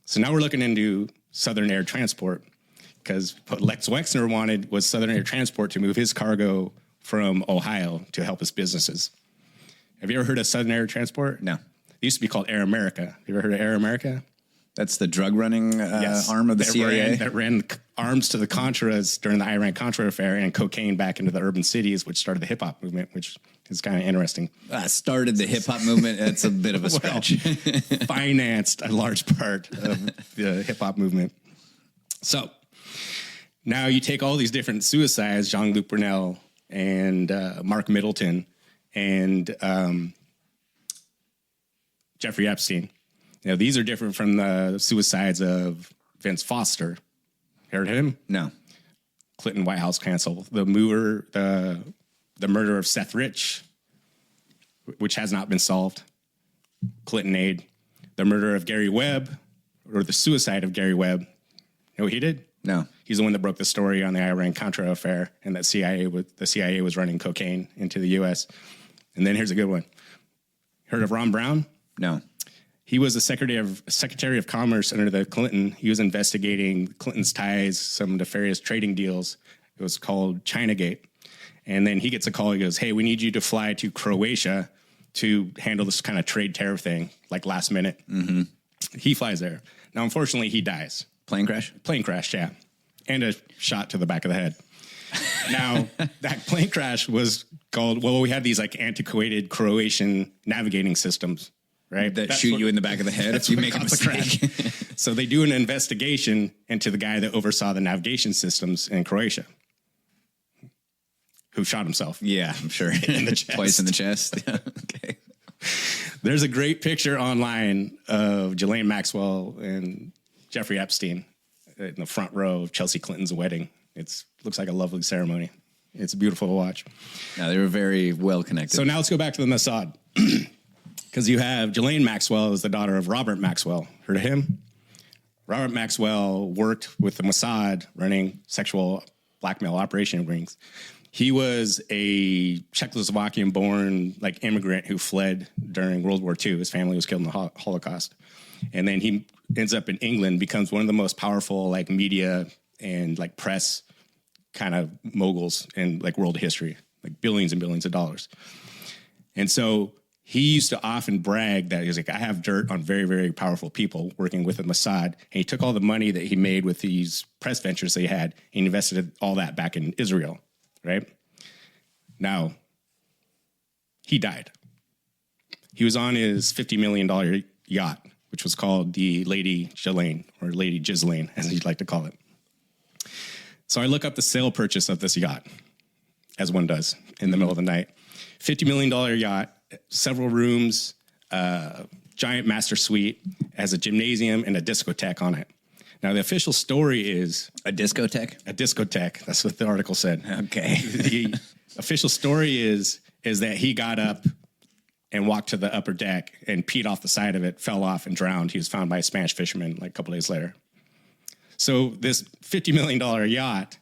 so now we're looking into Southern Air Transport, because what Lex Wexner wanted was Southern Air Transport to move his cargo from Ohio to help his businesses. Have you ever heard of Southern Air Transport? No. It used to be called Air America. Have you ever heard of Air America? That's the drug running arm of the CIA? That ran arms to the Contras during the Iran-Contra affair and cocaine back into the urban cities, which started the hip-hop movement, which is kind of interesting. Started the hip-hop movement? That's a bit of a stretch. Financed a large part of the hip-hop movement. So now you take all these different suicides, Jean-Luc Brunel and Mark Middleton and Jeffrey Epstein. You know, these are different from the suicides of Vince Foster. Heard of him? No. Clinton White House counsel. The murder of Seth Rich, which has not been solved. Clinton aide. The murder of Gary Webb, or the suicide of Gary Webb. You know what he did? No. He's the one that broke the story on the Iran-Contra affair, and that the CIA was running cocaine into the U.S. And then here's a good one. Heard of Ron Brown? No. He was the Secretary of Commerce under the Clinton. He was investigating Clinton's ties, some nefarious trading deals. It was called Chinagate. And then he gets a call. He goes, hey, we need you to fly to Croatia to handle this kind of trade tariff thing, like last minute. Mm-hmm. He flies there. Now, unfortunately, he dies. Plane crash? Plane crash, yeah. And a shot to the back of the head. Now, that plane crash was called, we had these like antiquated Croatian navigating systems, right? That shoot you in the back of the head if you make a mistake. So they do an investigation into the guy that oversaw the navigation systems in Croatia, who shot himself. Yeah, I'm sure. In the chest. Twice in the chest. Okay. There's a great picture online of Ghislaine Maxwell and Jeffrey Epstein in the front row of Chelsea Clinton's wedding. It looks like a lovely ceremony. It's beautiful to watch. No, they were very well connected. So now let's go back to the Mossad. Because you have Ghislaine Maxwell is the daughter of Robert Maxwell. Heard of him? Robert Maxwell worked with the Mossad running sexual blackmail operation rings. He was a Czechoslovakian-born like immigrant who fled during World War II. His family was killed in the Holocaust. And then he ends up in England, becomes one of the most powerful like media and like press kind of moguls in like world history, like billions and billions of dollars. And so he used to often brag that he was like, I have dirt on very, very powerful people working with the Mossad. And he took all the money that he made with these press ventures that he had and invested all that back in Israel, right? Now, he died. He was on his $50 million yacht, which was called the Lady Ghislaine, or Lady Ghislaine, as you'd like to call it. So I look up the sale purchase of this yacht, as one does in the middle of the night. $50 million yacht, several rooms, giant master suite, has a gymnasium and a discotheque on it. Now, the official story is... A discotheque? A discotheque. That's what the article said. Okay. The official story is that he got up and walked to the upper deck and peed off the side of it, fell off and drowned. He was found by a Spanish fisherman like a couple days later. So this $50 million yacht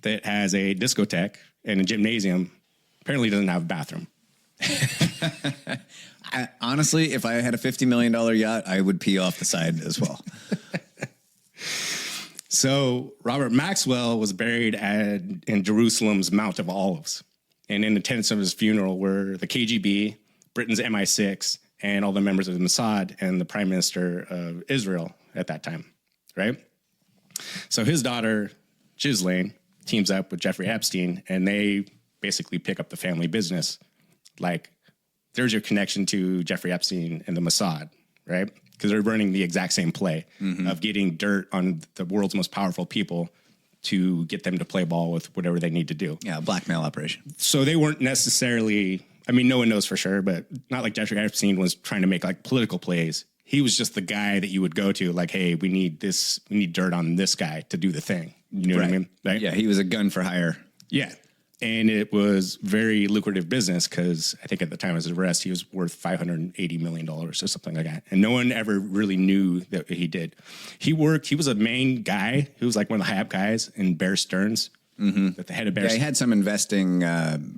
that has a discotheque and a gymnasium apparently doesn't have a bathroom. Honestly, if I had a $50 million yacht, I would pee off the side as well. So Robert Maxwell was buried in Jerusalem's Mount of Olives. And in attendance of his funeral were the KGB, Britain's MI6, and all the members of the Mossad and the Prime Minister of Israel at that time, right? So his daughter, Ghislaine, teams up with Jeffrey Epstein, and they basically pick up the family business. Like, there's your connection to Jeffrey Epstein and the Mossad, right? Because they're running the exact same play of getting dirt on the world's most powerful people to get them to play ball with whatever they need to do. Yeah, blackmail operation. So they weren't necessarily, I mean, no one knows for sure, but not like Jeffrey Epstein was trying to make like political plays. He was just the guy that you would go to like, hey, we need dirt on this guy to do the thing. You know what I mean? Right? Yeah, he was a gun for hire. Yeah. And it was very lucrative business because I think at the time of his arrest, he was worth $580 million or something like that. And no one ever really knew that he did. He was a main guy. He was like one of the high up guys in Bear Stearns. At the head of Bear Stearns. He had some investing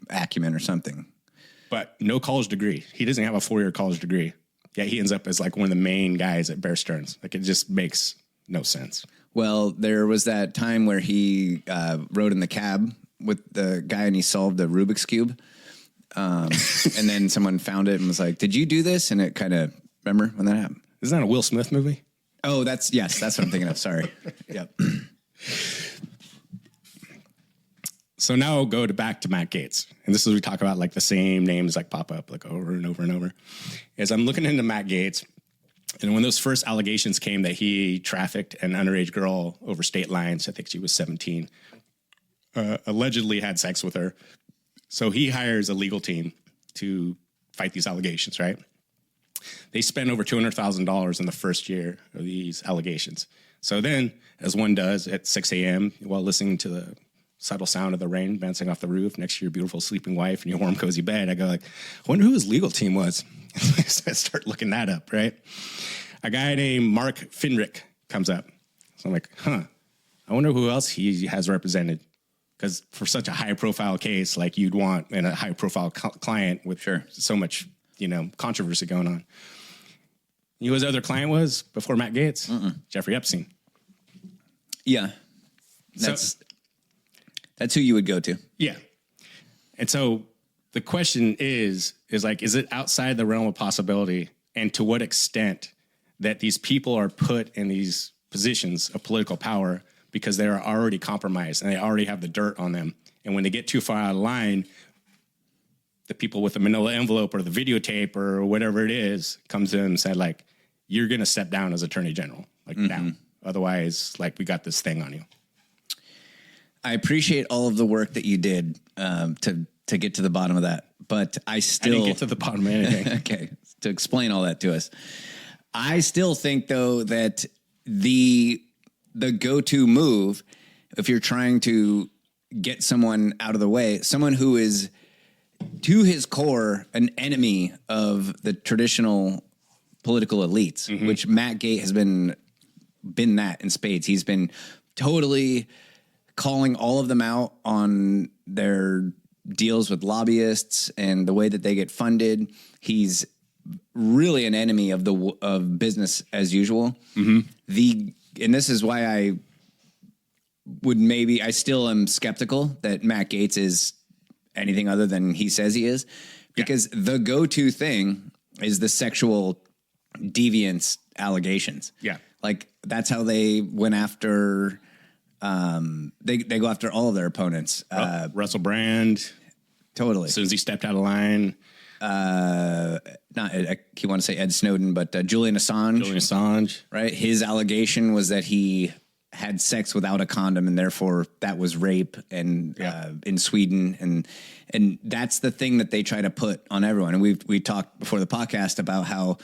acumen or something. But no college degree. He doesn't have a 4-year college degree. Yeah, he ends up as like one of the main guys at Bear Stearns. Like, it just makes no sense. Well, there was that time where he rode in the cab with the guy and he solved the Rubik's Cube. And then someone found it and was like, did you do this? And it kind of, remember when that happened? Isn't that a Will Smith movie? Oh, that's what I'm thinking of. Sorry. Yep. So now we'll go back to Matt Gaetz. And this is we talk about like the same names like pop up like over and over and over. As I'm looking into Matt Gaetz, and when those first allegations came that he trafficked an underage girl over state lines, I think she was 17, allegedly had sex with her. So he hires a legal team to fight these allegations, right? They spent over $200,000 in the first year of these allegations. So then, as one does at 6 a.m. while listening to the subtle sound of the rain bouncing off the roof next to your beautiful sleeping wife in your warm, cozy bed, I go like, I wonder who his legal team was. So I start looking that up, right? A guy named Mark Finrick comes up. So I'm like, I wonder who else he has represented. Because for such a high-profile case, like you'd want in a high-profile client with so much, controversy going on. You know who his other client was before Matt Gaetz? Jeffrey Epstein. Yeah. That's who you would go to. Yeah. And so the question is it outside the realm of possibility, and to what extent that these people are put in these positions of political power because they are already compromised and they already have the dirt on them. And when they get too far out of line, the people with the manila envelope or the videotape or whatever it is comes in and said, like, you're going to step down as attorney general, like now. Otherwise, like, we got this thing on you. I appreciate all of the work that you did to get to the bottom of that, but I didn't get to the bottom of anything. Okay, to explain all that to us. I still think, though, that the go-to move, if you're trying to get someone out of the way, someone who is to his core an enemy of the traditional political elites, which Matt Gaetz has been that in spades. He's been totally calling all of them out on their deals with lobbyists and the way that they get funded. He's really an enemy of business as usual. And this is why I still am skeptical that Matt Gaetz is anything other than he says he is, because the go-to thing is the sexual deviance allegations. Yeah. Like, that's how they went after, they go after all of their opponents. Russell Brand. Totally. As soon as he stepped out of line. I want to say Ed Snowden, but Julian Assange. Right? His allegation was that he had sex without a condom, and therefore that was rape, and in Sweden, and that's the thing that they try to put on everyone. And we talked before the podcast about how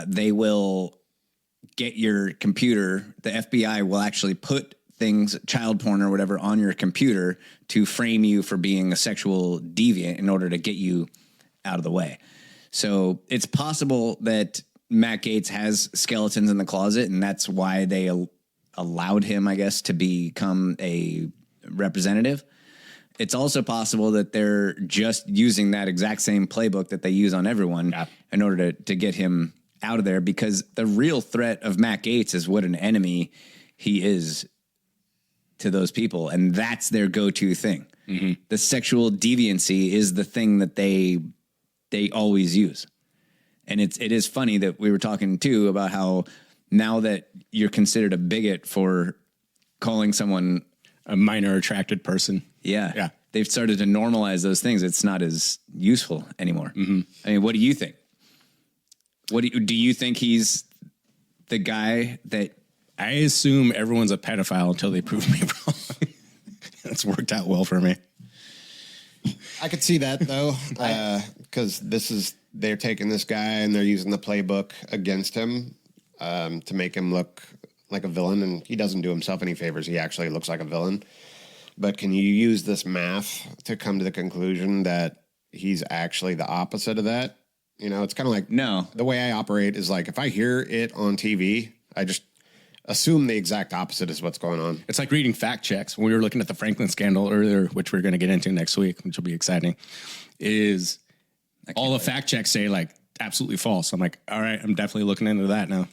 they will get your computer. The FBI will actually put things, child porn or whatever, on your computer to frame you for being a sexual deviant in order to get you out of the way. So it's possible that Matt Gaetz has skeletons in the closet, and that's why they allowed him, I guess, to become a representative. It's also possible that they're just using that exact same playbook that they use on everyone in order to get him out of there, because the real threat of Matt Gaetz is what an enemy he is to those people, and that's their go-to thing. The sexual deviancy is the thing that they always use. And it is funny that we were talking too about how now that you're considered a bigot for calling someone a minor attracted person. Yeah. They've started to normalize those things. It's not as useful anymore. I mean, what do you think? Do you think he's the guy that... I assume everyone's a pedophile until they prove me wrong. That's worked out well for me. I could see that, though, because they're taking this guy and they're using the playbook against him to make him look like a villain, and he doesn't do himself any favors. He actually looks like a villain. But can you use this math to come to the conclusion that he's actually the opposite of that? You know, it's kind of like, no. The way I operate is like, if I hear it on TV, I just assume the exact opposite is what's going on. It's like reading fact checks. When we were looking at the Franklin scandal earlier, which we're going to get into next week, which will be exciting, is all the fact checks say like absolutely false. I'm like, all right, I'm definitely looking into that now.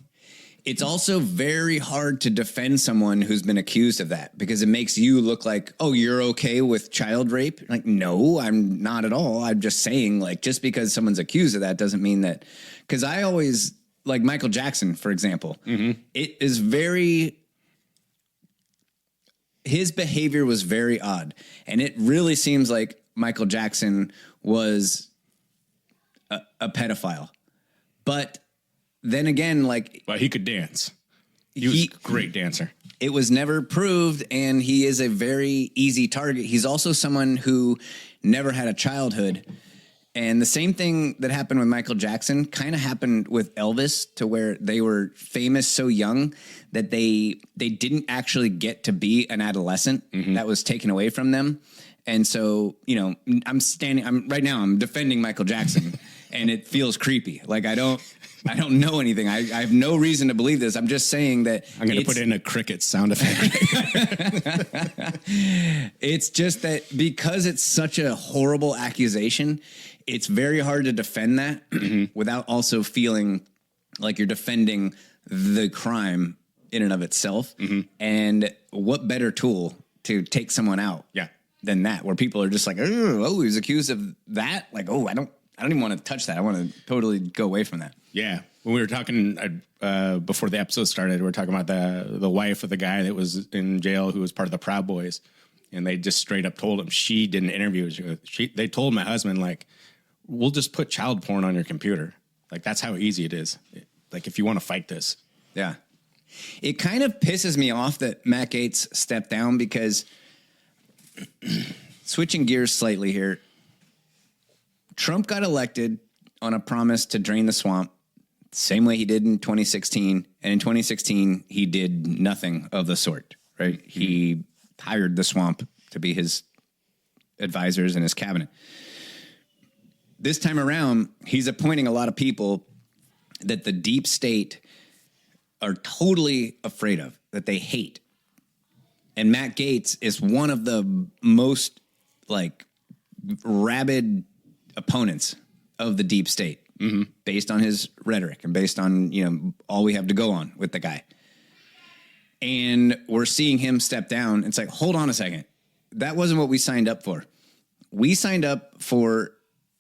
It's also very hard to defend someone who's been accused of that because it makes you look like, oh, you're okay with child rape? Like, no, I'm not at all. I'm just saying, like, just because someone's accused of that doesn't mean that. Because I always, like Michael Jackson, for example, it is his behavior was very odd. And it really seems like Michael Jackson was a pedophile. But then again, like... Well, he could dance. He was a great dancer. It was never proved, and he is a very easy target. He's also someone who never had a childhood. And the same thing that happened with Michael Jackson kind of happened with Elvis, to where they were famous so young that they didn't actually get to be an adolescent. That was taken away from them. And so, you know, right now I'm defending Michael Jackson, and it feels creepy. Like I don't know anything. I have no reason to believe this. I'm just saying that I'm going to put in a cricket sound effect. It's just that because it's such a horrible accusation, it's very hard to defend that without also feeling like you're defending the crime in and of itself. And what better tool to take someone out than that, where people are just like, oh, he's accused of that. Like, oh, I don't even want to touch that. I want to totally go away from that. Yeah. When we were talking before the episode started, we were talking about the wife of the guy that was in jail who was part of the Proud Boys. And they just straight up told him she did an interview. They told my husband, like, we'll just put child porn on your computer. Like, that's how easy it is. Like, if you want to fight this. Yeah. It kind of pisses me off that Matt Gaetz stepped down because switching gears slightly here, Trump got elected on a promise to drain the swamp, same way he did in 2016. And in 2016, he did nothing of the sort, right? He hired the swamp to be his advisors and his cabinet. This time around, he's appointing a lot of people that the deep state are totally afraid of, that they hate. And Matt Gaetz is one of the most, like, rabid opponents of the deep state, based on his rhetoric and based on, you know, all we have to go on with the guy. And we're seeing him step down. It's like, hold on a second. That wasn't what we signed up for. We signed up for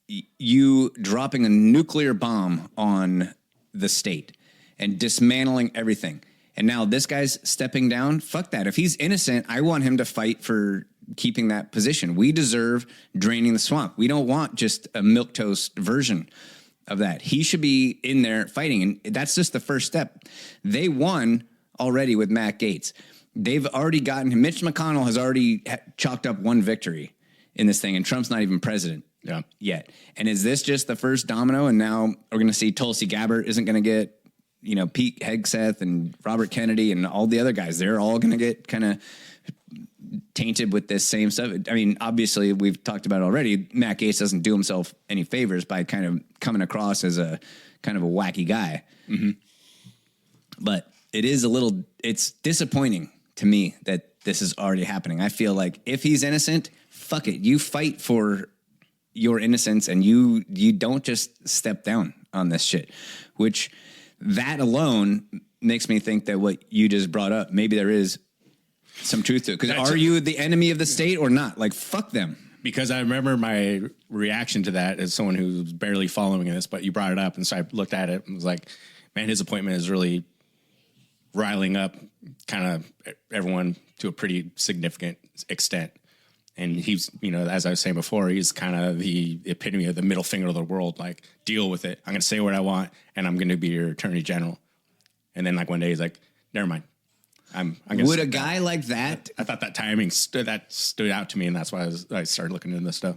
you dropping a nuclear bomb on the state and dismantling everything. And now this guy's stepping down. Fuck that. If he's innocent, I want him to fight for keeping that position. We deserve draining the swamp. We don't want just a milquetoast version of that. He should be in there fighting. And that's just the first step. They won already with Matt Gaetz. They've already gotten him. Mitch McConnell has already chalked up one victory in this thing, and Trump's not even president yet. And is this just the first domino? And now we're going to see Tulsi Gabbard isn't going to get, you know, Pete Hegseth and Robert Kennedy and all the other guys. They're all going to get kind of tainted with this same stuff. I mean, obviously, we've talked about it already. Matt Gaetz doesn't do himself any favors by kind of coming across as a kind of a wacky guy. But it's disappointing to me that this is already happening. I feel like if he's innocent, fuck it. You fight for your innocence and you don't just step down on this shit, which that alone makes me think that what you just brought up, maybe there is some truth to it. Because are you the enemy of the state or not? Like, fuck them. Because I remember my reaction to that as someone who's barely following this, but you brought it up. And so I looked at it and was like, man, his appointment is really riling up kind of everyone to a pretty significant extent. And he's, you know, as I was saying before, he's kind of the epitome of the middle finger of the world. Like, deal with it. I'm going to say what I want, and I'm going to be your attorney general. And then, like, one day he's like, never mind. I'm going Would a guy like that? I thought that timing stood out to me, and that's why I started looking into this stuff.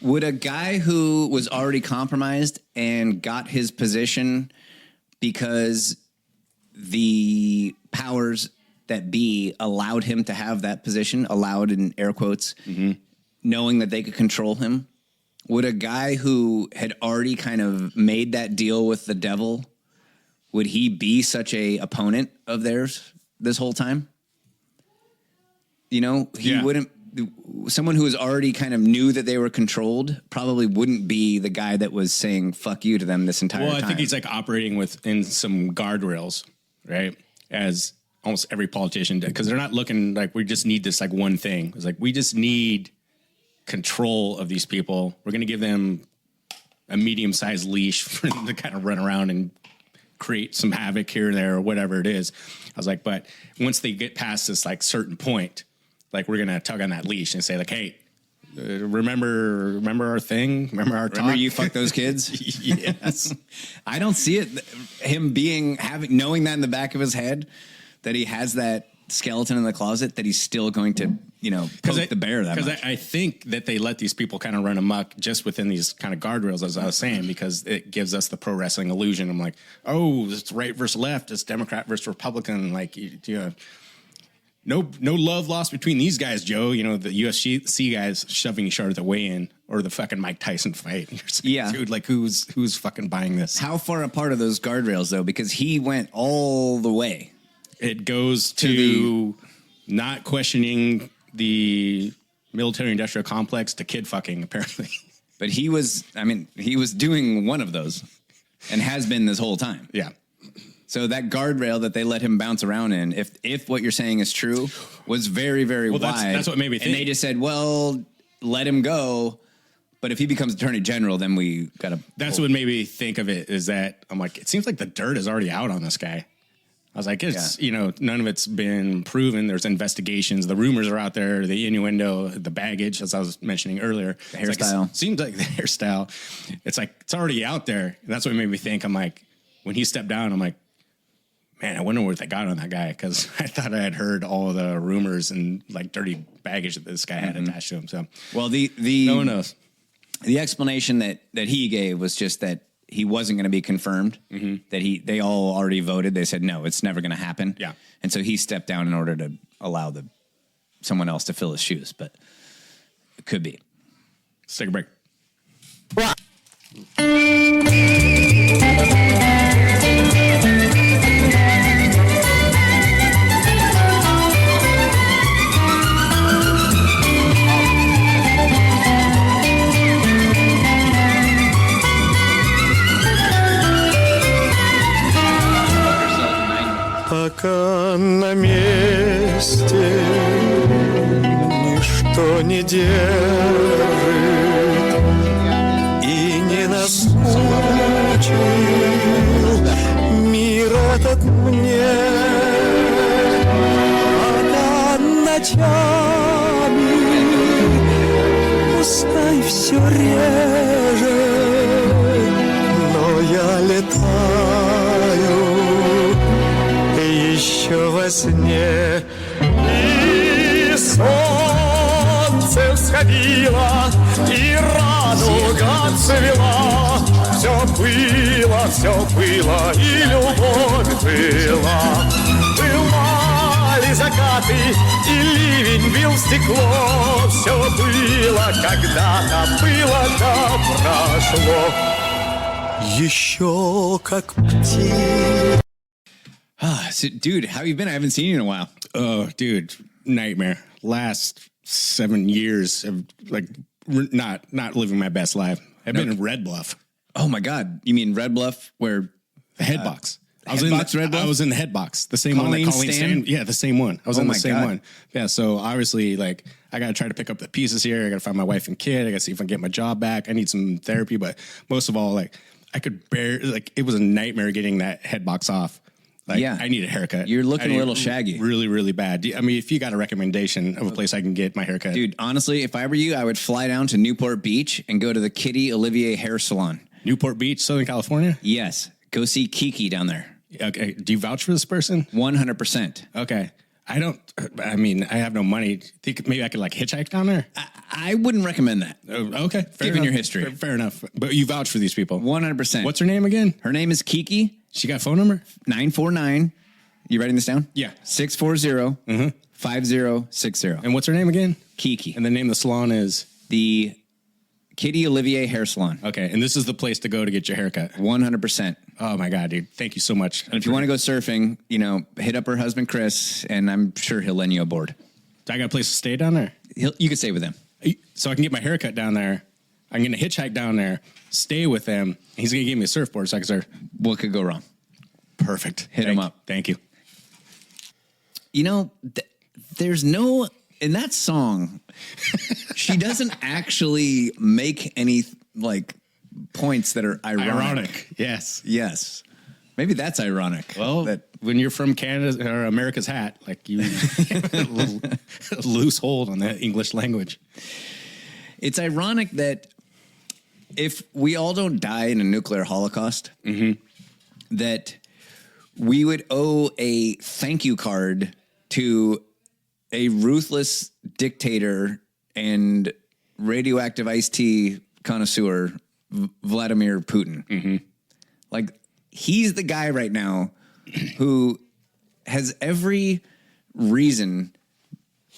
Would a guy who was already compromised and got his position because the powers that B allowed him to have that position, allowed in air quotes, knowing that they could control him? Would a guy who had already kind of made that deal with the devil, would he be such a opponent of theirs this whole time? You know, he wouldn't. Someone who was already kind of knew that they were controlled probably wouldn't be the guy that was saying "fuck you" to them this entire time. Well, I think he's like operating within some guardrails, right? As almost every politician did, because they're not looking like we just need this like one thing. It's like we just need control of these people. We're going to give them a medium-sized leash for them to kind of run around and create some havoc here and there or whatever it is. I was like, but once they get past this like certain point, like we're gonna tug on that leash and say like, hey, remember our thing? Remember our Remember talk? you fuck those kids? Yes. I don't see it. Him knowing that in the back of his head, that he has that skeleton in the closet, that he's still going to, poke the bear that much. Because I think that they let these people kind of run amok just within these kind of guardrails, as I was saying, because it gives us the pro wrestling illusion. I'm like, oh, it's right versus left, it's Democrat versus Republican, like, No love lost between these guys, Joe. The UFC guys shoving each other way in, or the fucking Mike Tyson fight. Yeah, dude, like who's fucking buying this? How far apart are those guardrails though? Because he went all the way. It goes to not questioning the military-industrial complex to kid fucking, apparently. But he was doing one of those, and has been this whole time. Yeah. So that guardrail that they let him bounce around in, if what you're saying is true, was very, very wide. That's what made me think. And they just said, well, let him go. But if he becomes attorney general, then we got to... That's what made me think of it, is that I'm like, it seems like the dirt is already out on this guy. I was like, it's, none of it's been proven. There's investigations. The rumors are out there, the innuendo, the baggage, as I was mentioning earlier. The hairstyle. It seems like the hairstyle. It's like, it's already out there. And that's what made me think. I'm like, when he stepped down, I'm like, man, I wonder what they got on that guy, because I thought I had heard all of the rumors and like dirty baggage that this guy had attached to him. So, well, no one knows. The explanation that he gave was just that he wasn't going to be confirmed. That they all already voted. They said no, it's never going to happen. Yeah, and so he stepped down in order to allow someone else to fill his shoes. But it could be. Let's take a break. Пока на месте ничто не держит и не наскучил мир этот мне, пока ночами пускай все реже, но я летаю еще во сне, и солнце всходило, и радуга цвела, все было, и любовь была. Бывали закаты, и ливень бил в стекло, все было когда-то, было да прошло, еще как птица. So, dude, how you been? I haven't seen you in a while. Oh, dude, nightmare. Last 7 years of like not living my best life. I've been in Red Bluff. Oh my God, you mean Red Bluff, where the Headbox? I was in Red Bluff. I was in the Headbox, the same one that Colleen Stan. Yeah, the same one. I was in the same one. Yeah, so obviously, like, I got to try to pick up the pieces here. I got to find my wife and kid. I got to see if I can get my job back. I need some therapy, but most of all, like, I could it was a nightmare getting that Headbox off. Like, yeah, I need a haircut. You're looking a little shaggy. Really, really bad. I mean, if you got a recommendation of a place I can get my haircut. Dude, honestly, if I were you, I would fly down to Newport Beach and go to the Kitty Olivier Hair Salon. Newport Beach, Southern California? Yes. Go see Kiki down there. Okay. Do you vouch for this person? 100%. Okay. I have no money. Think maybe I could like hitchhike down there? I wouldn't recommend that. Okay. Given your history. Fair enough. But you vouch for these people. 100%. What's her name again? Her name is Kiki. She got a phone number? 949 You writing this down? Yeah. 640-5060. And what's her name again? Kiki. And the name of the salon is? The Kitty Olivier Hair Salon. Okay. And this is the place to go to get your haircut. 100%. Oh my God, dude. Thank you so much. And if you want to go surfing, hit up her husband, Chris, and I'm sure he'll lend you a board. I got a place to stay down there? You can stay with him. So I can get my haircut down there. I'm going to hitchhike down there, stay with him. He's going to give me a surfboard so I can surf. What could go wrong? Perfect. Hit him up. Thank you. There's no... In that song, she doesn't actually make any points that are ironic. Yes. Yes. Maybe that's ironic. Well, when you're from Canada or America's hat, you loose hold on that English language. It's ironic that if we all don't die in a nuclear holocaust, that we would owe a thank you card to a ruthless dictator and radioactive iced tea connoisseur, Vladimir Putin. He's the guy right now who has every reason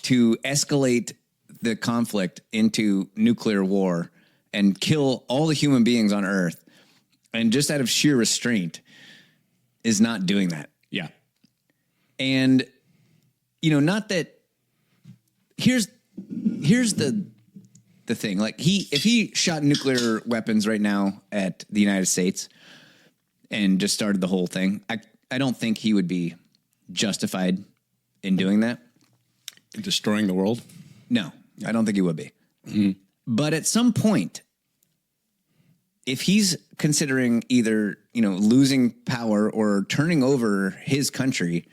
to escalate the conflict into nuclear war and kill all the human beings on Earth. And just out of sheer restraint is not doing that. Yeah. And, not that... Here's the thing. If he shot nuclear weapons right now at the United States and just started the whole thing, I don't think he would be justified in doing that. Destroying the world? No, I don't think he would be. Mm-hmm. But at some point, if he's considering either, losing power or turning over his country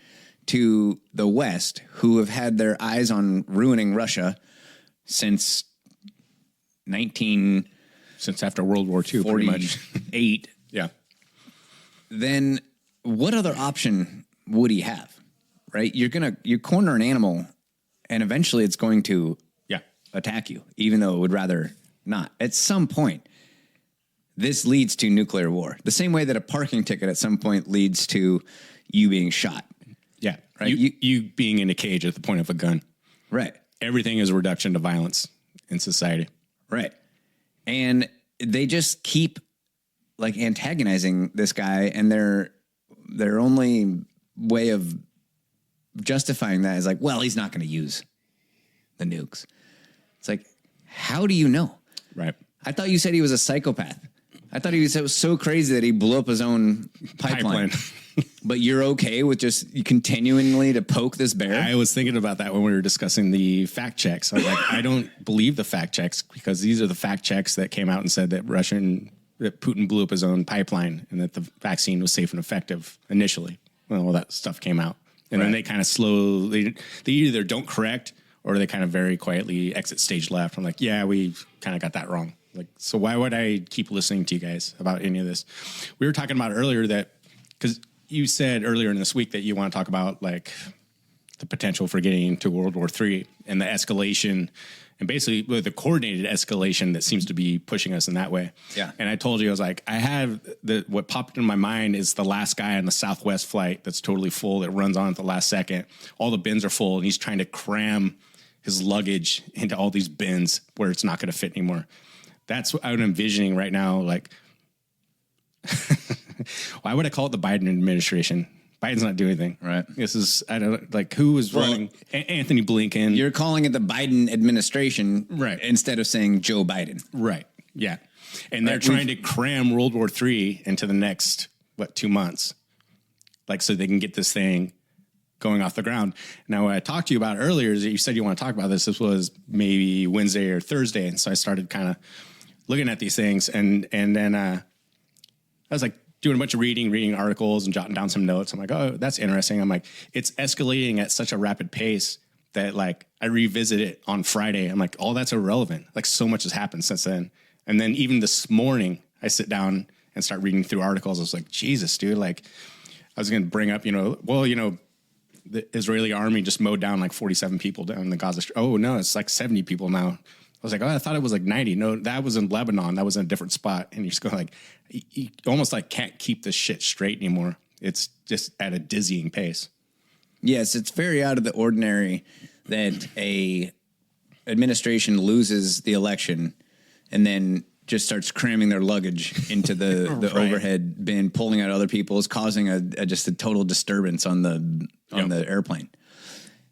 to the West, who have had their eyes on ruining Russia since after World War II, pretty much. 8. Yeah. Then what other option would he have? Right? You corner an animal and eventually it's going to attack you, even though it would rather not. At some point, this leads to nuclear war. The same way that a parking ticket at some point leads to you being shot. Yeah. Right. You being in a cage at the point of a gun. Right. Everything is a reduction to violence in society. Right. And they just keep antagonizing this guy, and their only way of justifying that is well, he's not going to use the nukes. It's how do you know? Right. I thought you said he was a psychopath. I thought it was so crazy that he blew up his own pipeline. But you're okay with just continually to poke this bear? I was thinking about that when we were discussing the fact checks. I was I don't believe the fact checks because these are the fact checks that came out and said that Putin blew up his own pipeline and that the vaccine was safe and effective initially. Well, all that stuff came out. And then they kind of slowly, they either don't correct or they kind of very quietly exit stage left. I'm yeah, we kind of got that wrong. So why would I keep listening to you guys about any of this? We were talking about earlier because you said earlier in this week that you want to talk about the potential for getting into World War III and the escalation and basically the coordinated escalation that seems to be pushing us in that way. Yeah. And I told you, I was I have what popped in my mind is the last guy on the Southwest flight that's totally full that runs on at the last second. All the bins are full and he's trying to cram his luggage into all these bins where it's not going to fit anymore. That's what I'm envisioning right now. Why would I call it the Biden administration? Biden's not doing anything. Right. This is, I don't who is running? Anthony Blinken. You're calling it the Biden administration. Right. Instead of saying Joe Biden. Right. Yeah. And they're trying to cram World War III into the next, 2 months? So they can get this thing going off the ground. Now, what I talked to you about earlier is that you said you want to talk about this. This was maybe Wednesday or Thursday. And so I started kind of looking at these things. And then I was doing a bunch of reading articles and jotting down some notes. I'm oh, that's interesting. I'm it's escalating at such a rapid pace that I revisit it on Friday. I'm oh, that's irrelevant. So much has happened since then. And then even this morning, I sit down and start reading through articles. I was Jesus, dude. I was going to bring up, the Israeli army just mowed down 47 people down the Gaza Strip. Oh, no, it's 70 people now. I was oh, I thought it was 90. No, that was in Lebanon. That was in a different spot. And you just go you almost can't keep this shit straight anymore. It's just at a dizzying pace. Yes, it's very out of the ordinary that a administration loses the election and then just starts cramming their luggage into the Right. overhead bin, pulling out other people's, causing just a total disturbance on the airplane.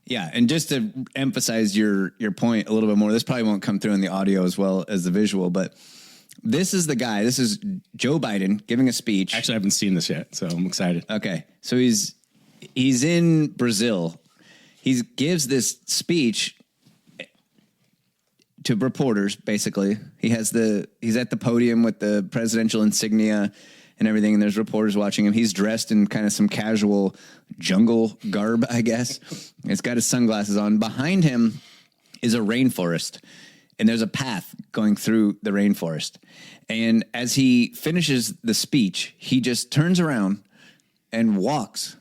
Yeah, and just to emphasize your point a little bit more, this probably won't come through in the audio as well as the visual, but this is the guy. This is Joe Biden giving a speech. Actually, I haven't seen this yet, so I'm excited. Okay, so he's in Brazil. He gives this speech to reporters. Basically, he's at the podium with the presidential insignia and everything, and there's reporters watching him. He's dressed in kind of some casual jungle garb, I guess. He's got his sunglasses on. Behind him is a rainforest, and there's a path going through the rainforest. And as he finishes the speech, he just turns around and walks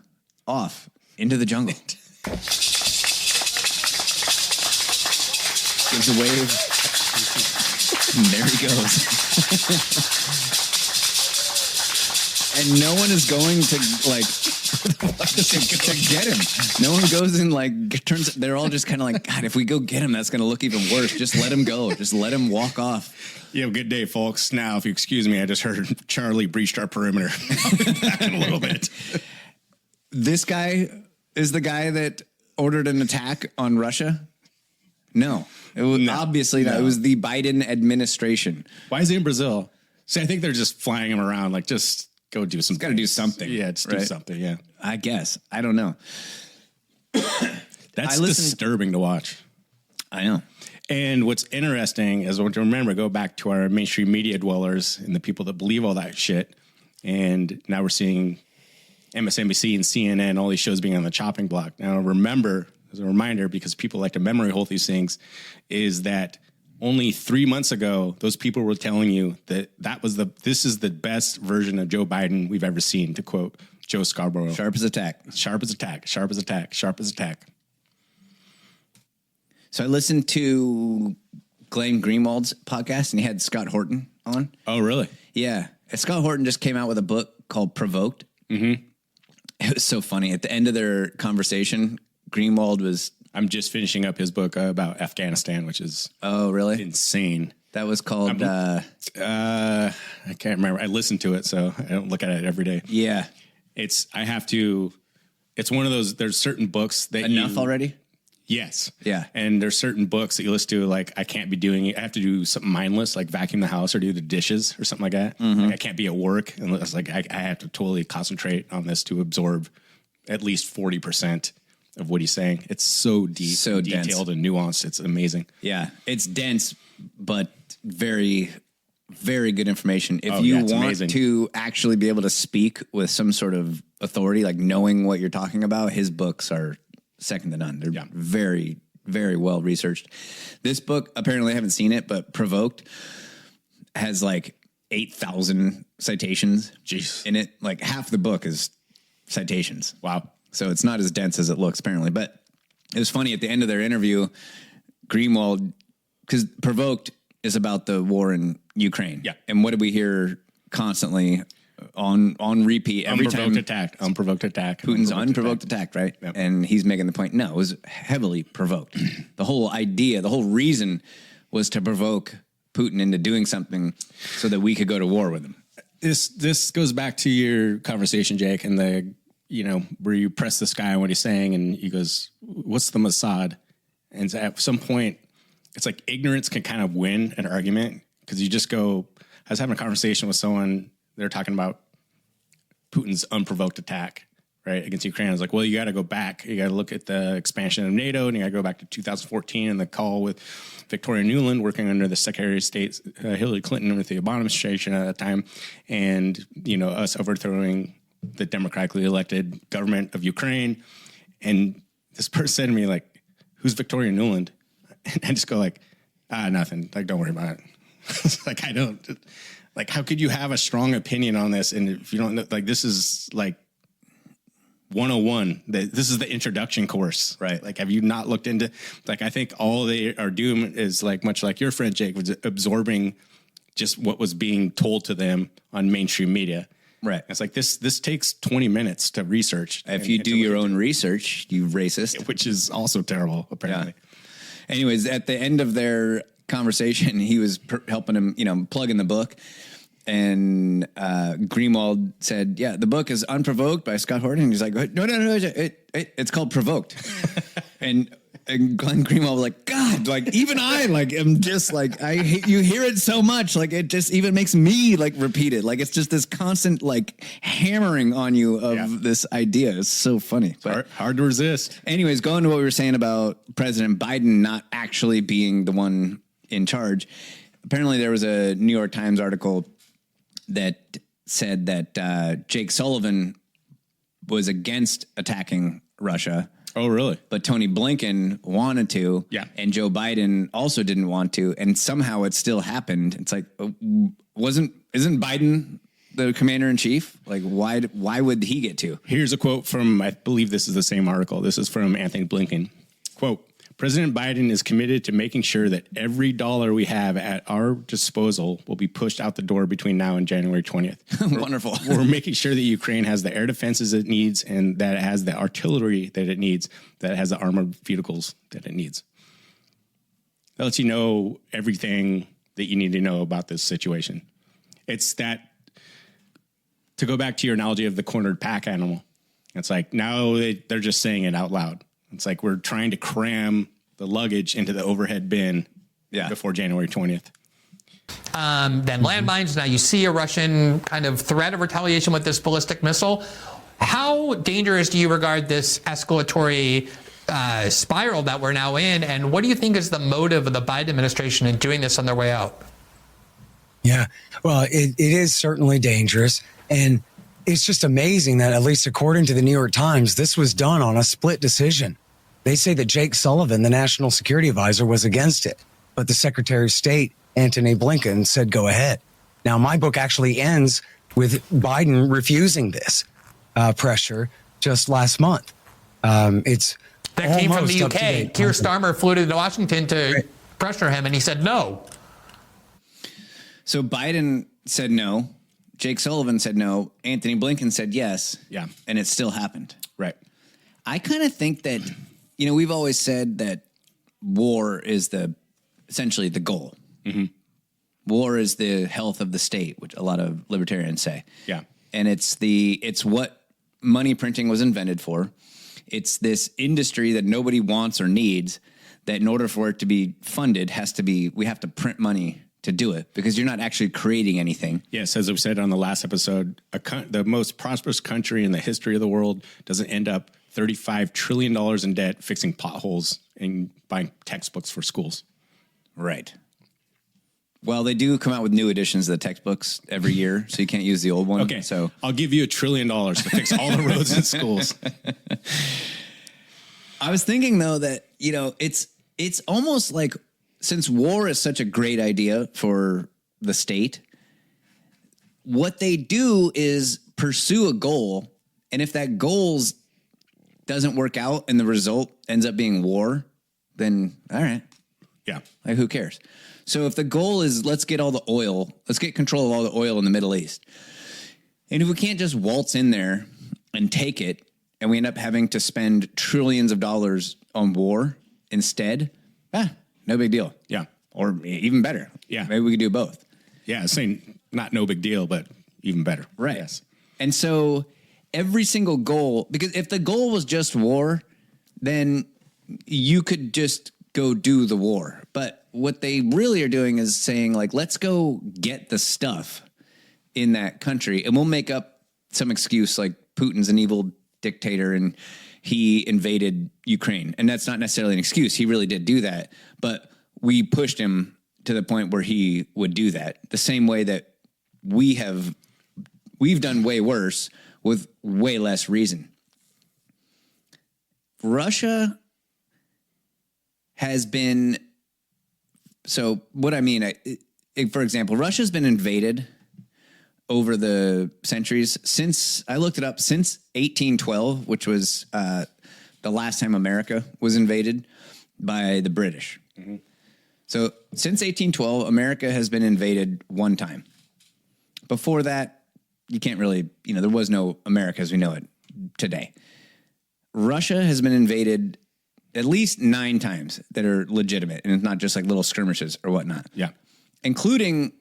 off into the jungle. Gives a wave. And there he goes. And no one is going to to get him. No one goes and turns. They're all just kind of like, God, if we go get him, that's going to look even worse. Just let him go. Just let him walk off. Yeah, good day, folks. Now, if you excuse me, I just heard Charlie breached our perimeter. Back in a little bit. This guy is the guy that ordered an attack on Russia. No, it was obviously not. It was the Biden administration. Why is he in Brazil? See, I think they're just flying him around. Like, just go do something. Got to do something. Yeah, just do something. Yeah, I guess. I don't know. That's disturbing to watch. I know. And what's interesting is, what to remember, go back to our mainstream media dwellers and the people that believe all that shit. And now we're seeing MSNBC and CNN, all these shows being on the chopping block. Now, remember, as a reminder, because people like to memory hold these things, is that only 3 months ago, those people were telling you that this is the best version of Joe Biden we've ever seen, to quote Joe Scarborough. Sharp as a tack. Sharp as a tack. Sharp as a tack. Sharp as a tack. So I listened to Glenn Greenwald's podcast, and he had Scott Horton on. Oh, really? Yeah. Scott Horton just came out with a book called Provoked. Mm-hmm. It was so funny. At the end of their conversation, Greenwald was... I'm just finishing up his book about Afghanistan, which is... Oh, really? Insane. That was called... I can't remember. I listened to it, so I don't look at it every day. Yeah. It's one of those... There's certain books that Enough already? Yes. Yeah. And there's certain books that you listen to, like, I can't be doing it. I have to do something mindless, like vacuum the house or do the dishes or something like that. Mm-hmm. Like, I can't be at work unless, like, I have to totally concentrate on this to absorb at least 40% of what he's saying. It's so deep, so detailed and nuanced. It's amazing. Yeah. It's dense, but very, very good information. If you want amazing. to actually be able to speak with some sort of authority, like knowing what you're talking about, his books are second to none. They're very, very well researched. This book, apparently I haven't seen it, but Provoked has like 8,000 citations in it. Like half the book is citations. Wow. So it's not as dense as it looks, apparently. But it was funny at the end of their interview, Greenwald, because Provoked is about the war in Ukraine. Yeah. And what did we hear constantly on repeat every unprovoked time? Attack. Unprovoked attack. Putin's unprovoked attack, right? Yep. And he's making the point, no, it was heavily provoked. The whole idea, the whole reason was to provoke Putin into doing something so that we could go to war with him. This goes back to your conversation, Jake, and where you press this guy on what he's saying, and he goes, what's the Mossad? And at some point, it's like ignorance can kind of win an argument, because you just go, I was having a conversation with someone, they're talking about Putin's unprovoked attack, right, against Ukraine. I was like, well, you got to go back. You got to look at the expansion of NATO, and you got to go back to 2014 and the call with Victoria Nuland working under the Secretary of State, Hillary Clinton, with the Obama administration at that time, and, us overthrowing the democratically elected government of Ukraine. And this person said to me, like, who's Victoria Nuland? And I just go like, nothing. Like, don't worry about it. Like, I don't... Like, how could you have a strong opinion on this? And if you don't know, like, this is like 101. This is the introduction course, right? Like, have you not looked into, like, I think all they are doing is, like, much like your friend Jake was absorbing just what was being told to them on mainstream media. Right. It's like this takes 20 minutes to research. If you do your own research, you racist. Which is also terrible, apparently. Yeah. Anyways, at the end of their conversation, he was helping him, plug in the book. And Greenwald said, yeah, the book is Unprovoked by Scott Horton. And he's like, no, it's called Provoked. and Glenn Greenwald was like, God, like even I am just like, I hate you hear it so much. Like it just even makes me like repeat it. Like it's just this constant like hammering on you of this idea. It's so funny. But hard to resist. Anyways, going to what we were saying about President Biden not actually being the one in charge. Apparently there was a New York Times article that said that Jake Sullivan was against attacking Russia. Oh, really? But Tony Blinken wanted to. Yeah. And Joe Biden also didn't want to. And somehow it still happened. It's like, isn't Biden the commander in chief? Like, why would he get to? Here's a quote from, I believe this is the same article. This is from Anthony Blinken. Quote, President Biden is committed to making sure that every dollar we have at our disposal will be pushed out the door between now and January 20th. Wonderful. We're making sure that Ukraine has the air defenses it needs and that it has the artillery that it needs, that it has the armored vehicles that it needs. That lets you know everything that you need to know about this situation. It's that, to go back to your analogy of the cornered pack animal, it's like now they're just saying it out loud. It's like we're trying to cram the luggage into the overhead bin before January 20th. Then landmines. Now you see a Russian kind of threat of retaliation with this ballistic missile. How dangerous do you regard this escalatory spiral that we're now in? And what do you think is the motive of the Biden administration in doing this on their way out? Yeah, well, it is certainly dangerous. And it's just amazing that, at least according to the New York Times, this was done on a split decision. They say that Jake Sullivan, the national security advisor, was against it, but the Secretary of State, Antony Blinken, said go ahead. Now, my book actually ends with Biden refusing this pressure just last month. It's that came from the UK. Keir Starmer flew to Washington to pressure him, and he said no. So Biden said no. Jake Sullivan said no. Anthony Blinken said yes. Yeah. And it still happened. Right. I kind of think that, we've always said that war is essentially the goal. Mm-hmm. War is the health of the state, which a lot of libertarians say. Yeah. And it's what money printing was invented for. It's this industry that nobody wants or needs, that in order for it to be funded we have to print money to do it, because you're not actually creating anything. Yes, as we said on the last episode, the most prosperous country in the history of the world doesn't end up $35 trillion in debt fixing potholes and buying textbooks for schools. Right. Well, they do come out with new editions of the textbooks every year, so you can't use the old one. Okay, so I'll give you $1 trillion to fix all the roads in schools. I was thinking, though, that, it's almost like, since war is such a great idea for the state, what they do is pursue a goal. And if that goal doesn't work out and the result ends up being war, then all right. Yeah. Like, who cares? So if the goal is let's get control of all the oil in the Middle East. And if we can't just waltz in there and take it, and we end up having to spend trillions of dollars on war instead, no big deal. Yeah. Or even better. Yeah. Maybe we could do both. Yeah. Saying not no big deal, but even better. Right. Yes. And so every single goal, because if the goal was just war, then you could just go do the war. But what they really are doing is saying, like, let's go get the stuff in that country, and we'll make up some excuse like Putin's an evil dictator and he invaded Ukraine. And that's not necessarily an excuse. He really did do that. But we pushed him to the point where he would do that. The same way that we've done way worse with way less reason. Russia has been, so what I mean, for example, Russia's been invaded over the centuries since 1812, which was the last time America was invaded by the British. Mm-hmm. So since 1812, America has been invaded one time. Before that, you can't really, there was no America as we know it today. Russia has been invaded at least 9 times that are legitimate, and it's not just like little skirmishes or whatnot. Yeah. Including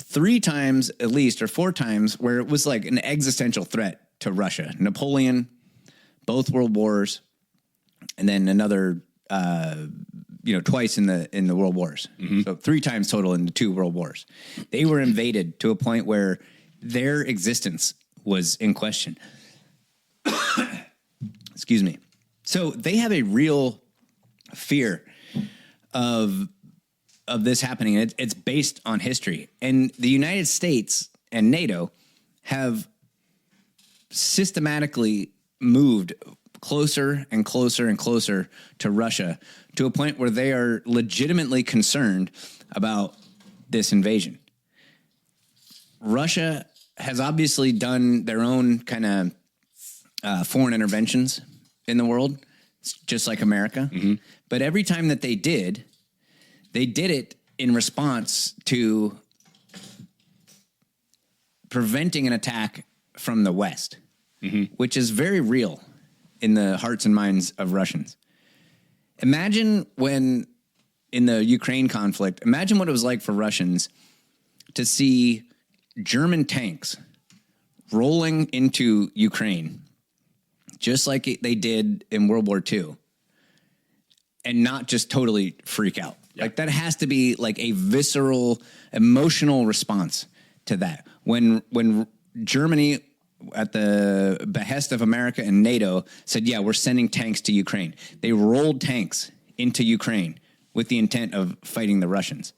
3 times at least, or 4 times, where it was like an existential threat to Russia. Napoleon, both world wars, and then another, twice in the world wars. Mm-hmm. So 3 times total in the 2 world wars. They were invaded to a point where their existence was in question. Excuse me. So they have a real fear of this happening. It's based on history. And the United States and NATO have systematically moved closer and closer and closer to Russia to a point where they are legitimately concerned about this invasion. Russia has obviously done their own kind of foreign interventions in the world, just like America. Mm-hmm. But every time that they did it in response to preventing an attack from the West, mm-hmm. which is very real in the hearts and minds of Russians. Imagine when in the Ukraine conflict, imagine what it was like for Russians to see German tanks rolling into Ukraine, just like they did in World War II, and not just totally freak out. Yep. Like that has to be like a visceral, emotional response to that. When Germany, at the behest of America and NATO, said, yeah, we're sending tanks to Ukraine. They rolled tanks into Ukraine with the intent of fighting the Russians.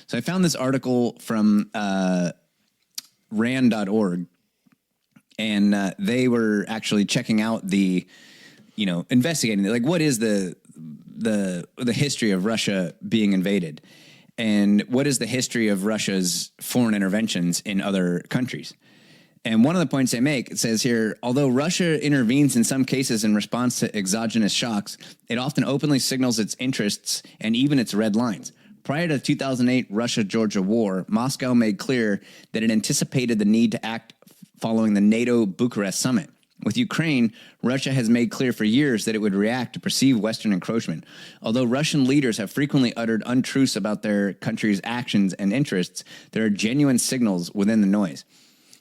So I found this article from RAND.org, and they were actually checking out investigating, like, what is the history of Russia being invaded, and what is the history of Russia's foreign interventions in other countries. And one of the points they make, it says here, although Russia intervenes in some cases in response to exogenous shocks, it often openly signals its interests and even its red lines. Prior to the 2008 Russia-Georgia war, Moscow made clear that it anticipated the need to act following the NATO Bucharest summit. With Ukraine, Russia has made clear for years that it would react to perceived Western encroachment. Although Russian leaders have frequently uttered untruths about their country's actions and interests, there are genuine signals within the noise.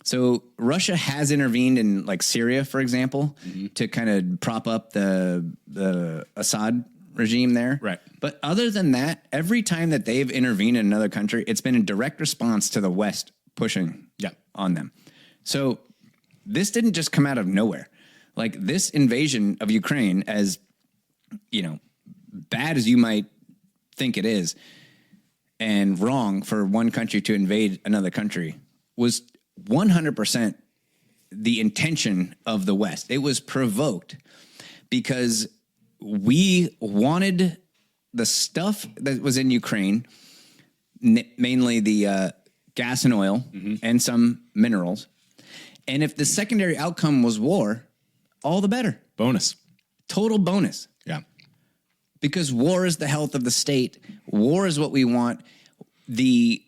So Russia has intervened in, like, Syria, for example, mm-hmm. to kind of prop up the Assad regime there. Right. But other than that, every time that they've intervened in another country, it's been in direct response to the West pushing on them. So this didn't just come out of nowhere. Like, this invasion of Ukraine, as, bad as you might think it is, and wrong for one country to invade another country, was 100% the intention of the West. It was provoked because we wanted the stuff that was in Ukraine, mainly the gas and oil, mm-hmm. and some minerals. And if the secondary outcome was war, all the better. Bonus. Total bonus. Yeah. Because war is the health of the state. War is what we want. The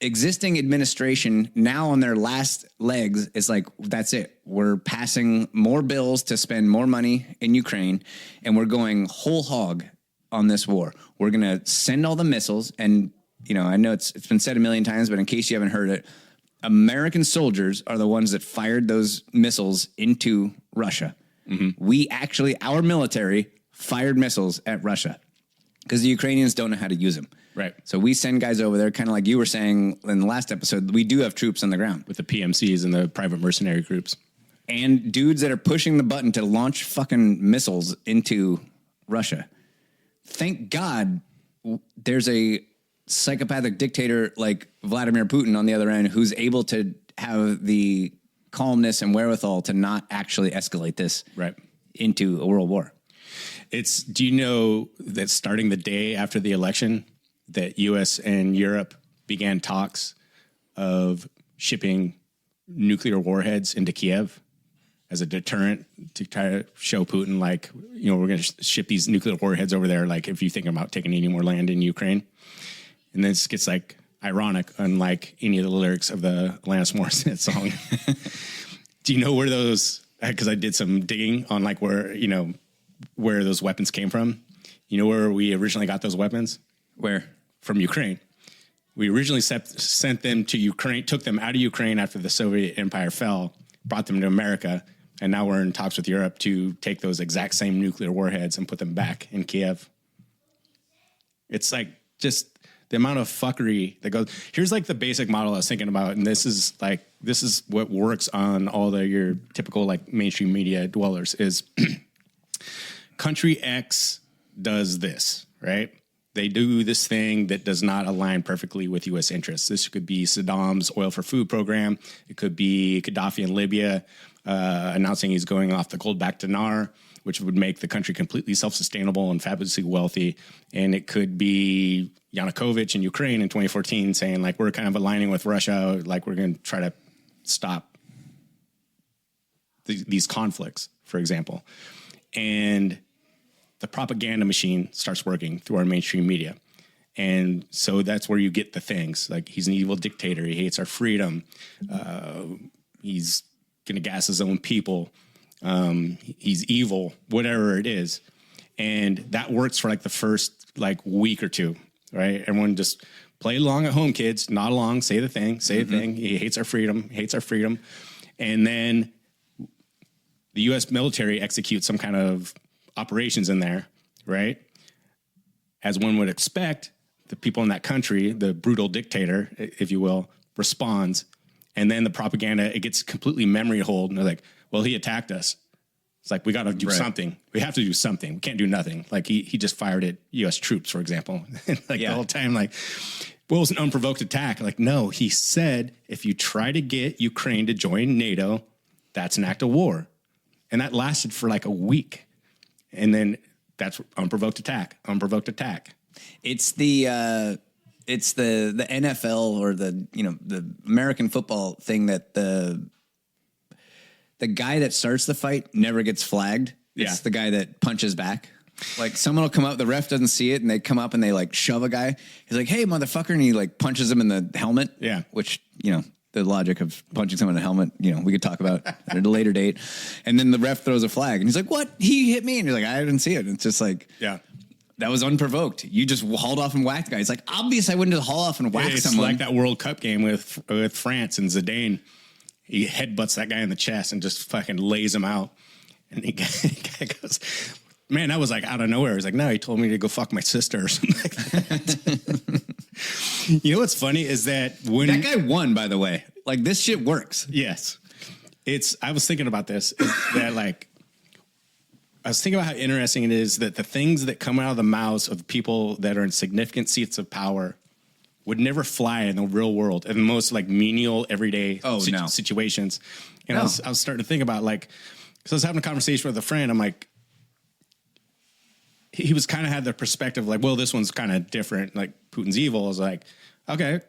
existing administration, now on their last legs, is like, that's it. We're passing more bills to spend more money in Ukraine, and we're going whole hog on this war. We're going to send all the missiles, and, I know it's been said a million times, but in case you haven't heard it, American soldiers are the ones that fired those missiles into Russia. Mm-hmm. Our military fired missiles at Russia because the Ukrainians don't know how to use them. Right. So we send guys over there, kind of like you were saying in the last episode, we do have troops on the ground. With the PMCs and the private mercenary groups. And dudes that are pushing the button to launch fucking missiles into Russia. Thank God there's a psychopathic dictator like Vladimir Putin on the other end who's able to have the calmness and wherewithal to not actually escalate this into a world war. Do you know that starting the day after the election, that U.S. and Europe began talks of shipping nuclear warheads into Kiev as a deterrent to try to show Putin, like, we're going to ship these nuclear warheads over there, like, if you think about taking any more land in Ukraine. And then it gets like ironic, unlike any of the lyrics of the Alanis Morissette song. Do you know where those, because I did some digging on like where those weapons came from. You know where we originally got those weapons? Where? From Ukraine. We originally sent them to Ukraine, took them out of Ukraine after the Soviet Empire fell, brought them to America, and now we're in talks with Europe to take those exact same nuclear warheads and put them back in Kiev. It's like just the amount of fuckery that goes. Here's like the basic model I was thinking about, and this is what works on all your typical like mainstream media dwellers is country X does this, right? They do this thing that does not align perfectly with U.S. interests. This could be Saddam's oil for food program. It could be Gaddafi in Libya announcing he's going off the gold-backed dinar, which would make the country completely self-sustainable and fabulously wealthy. And it could be Yanukovych in Ukraine in 2014 saying, like, we're kind of aligning with Russia, like we're going to try to stop these conflicts, for example. And the propaganda machine starts working through our mainstream media. And so that's where you get the things like he's an evil dictator. He hates our freedom. He's going to gas his own people. He's evil, whatever it is. And that works for like the first like week or two, right? Everyone just play along at home, kids, nod along, say the thing, the thing. He hates our freedom, And then the U.S. military executes some kind of operations in there, right? As one would expect, the people in that country, the brutal dictator, if you will, responds. And then the propaganda, it gets completely memory hold. And they're like, well, he attacked us. It's like, we got to do something. We have to do something. We can't do nothing. Like he just fired at U.S. troops, for example. The whole time, like, well, it was an unprovoked attack. Like, no, he said, if you try to get Ukraine to join NATO, that's an act of war. And that lasted for like a week. And then that's unprovoked attack. It's the NFL or the American football thing that the guy that starts the fight never gets flagged. It's the guy that punches back. Like someone will come up, the ref doesn't see it, and they come up and they like shove a guy. He's like, "Hey, motherfucker!" and he like punches him in the helmet. Yeah, which the logic of punching someone in the helmet, we could talk about at a later date. And then the ref throws a flag and he's like, "What? He hit me." And you're like, "I didn't see it." And it's just like, that was unprovoked. You just hauled off and whacked the guy. It's like, obvious I wouldn't just haul off and whack someone. It's like that World Cup game with France and Zidane. He headbutts that guy in the chest and just fucking lays him out. And the guy goes, man, that was like out of nowhere. He's like, no, he told me to go fuck my sister or something like that. You know what's funny is that when that guy won, by the way, like this shit works. Yes. I was thinking about this, that like, I was thinking about how interesting it is that the things that come out of the mouths of people that are in significant seats of power would never fly in the real world, in the most like menial, everyday situations. And I was starting to think about like, because I was having a conversation with a friend. I'm like, he was kind of had the perspective like, well, this one's kind of different. Like Putin's evil. I was like, okay,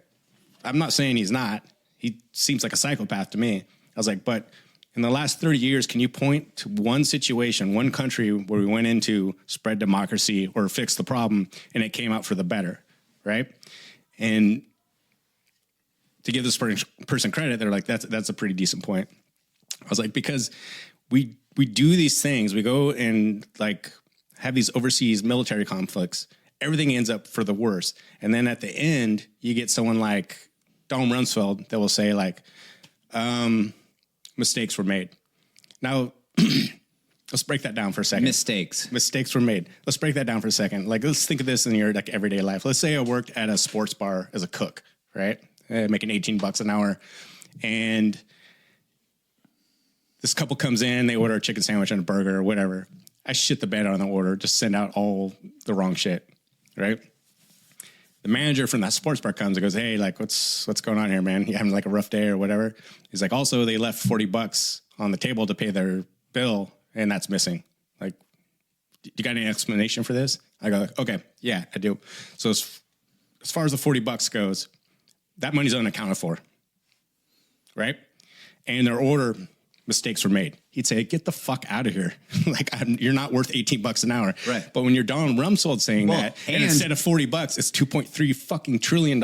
I'm not saying he's not. He seems like a psychopath to me. I was like, but in the last 30 years, can you point to one situation, one country where we went into spread democracy or fix the problem and it came out for the better, right? And to give this person credit, they're like, that's a pretty decent point. I was like, because we do these things, we go and like have these overseas military conflicts, everything ends up for the worse. And then at the end, you get someone like Donald Rumsfeld that will say like, mistakes were made. Now, let's break that down for a second. Mistakes were made. Let's break that down for a second. Like, let's think of this in your like everyday life. Let's say I worked at a sports bar as a cook, right? Making $18 an hour. And this couple comes in, they order a chicken sandwich and a burger or whatever. I shit the bed on the order, just send out all the wrong shit, right? The manager from that sports bar comes and goes, hey, like, what's going on here, man? You having like a rough day or whatever? He's like, also, they left $40 on the table to pay their bill, and that's missing. Like, you got any explanation for this? I go, okay, yeah, I do. So as far as the $40 goes, that money's unaccounted for, right? And their order mistakes were made. He'd say, get the fuck out of here. Like, you're not worth $18 an hour. Right. But when you're Donald Rumsfeld saying that, and instead of $40, it's $2.3 fucking trillion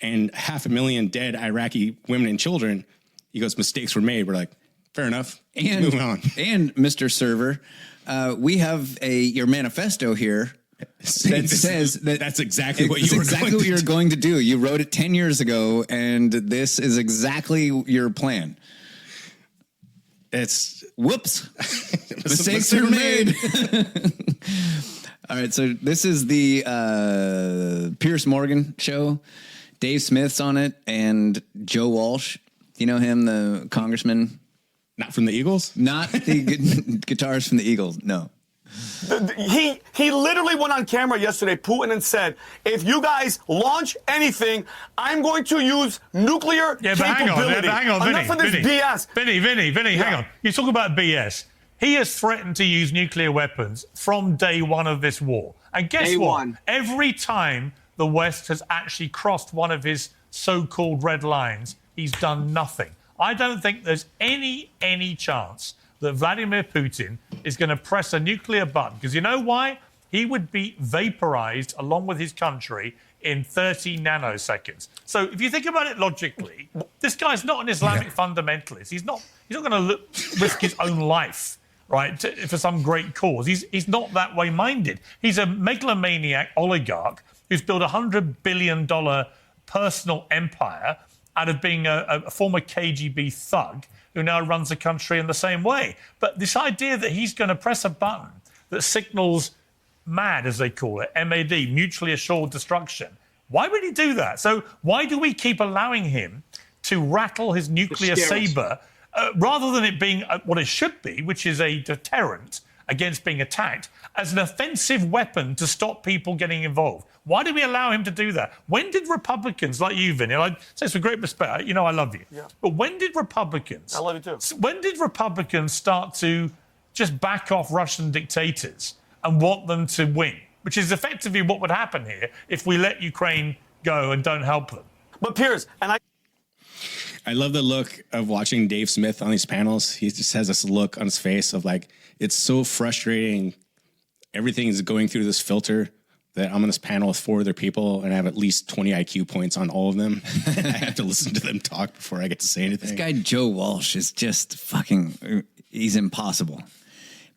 and 500,000 dead Iraqi women and children, he goes, mistakes were made. We're like, fair enough. And moving on. And Mr. Server, we have your manifesto here that says that that's exactly what you're going to do. You wrote it 10 years ago, and this is exactly your plan. It's whoops. Mistakes are made. All right, so this is the Piers Morgan show. Dave Smith's on it, and Joe Walsh. You know him, the congressman? Not from the Eagles? Not the guitarist from the Eagles, no. He literally went on camera yesterday, Putin, and said, if you guys launch anything, I'm going to use nuclear capability. Hang on, Enough of this BS. Vinny, hang on. You talk about BS. He has threatened to use nuclear weapons from day one of this war. And guess what? Every time the West has actually crossed one of his so-called red lines, he's done nothing. I don't think there's any chance that Vladimir Putin is going to press a nuclear button. Because you know why? He would be vaporized along with his country in 30 nanoseconds. So if you think about it logically, this guy's not an Islamic fundamentalist. He's not going to risk his own life, right, for some great cause. He's not that way minded. He's a megalomaniac oligarch who's built a $100 billion personal empire out of being a former KGB thug who now runs the country in the same way. But this idea that he's going to press a button that signals MAD, as they call it, MAD, mutually assured destruction, why would he do that? So why do we keep allowing him to rattle his nuclear saber rather than it being what it should be, which is a deterrent against being attacked, as an offensive weapon to stop people getting involved? Why do we allow him to do that? When did Republicans like you, Vinny, I say this with great respect, you know I love you, but when did Republicans... I love you too. When did Republicans start to just back off Russian dictators and want them to win? Which is effectively what would happen here if we let Ukraine go and don't help them. But Piers, and I love the look of watching Dave Smith on these panels. He just has this look on his face of like, it's so frustrating. Everything is going through this filter that I'm on this panel with 4 other people and I have at least 20 IQ points on all of them. I have to listen to them talk before I get to say anything. This guy, Joe Walsh, is just fucking, he's impossible.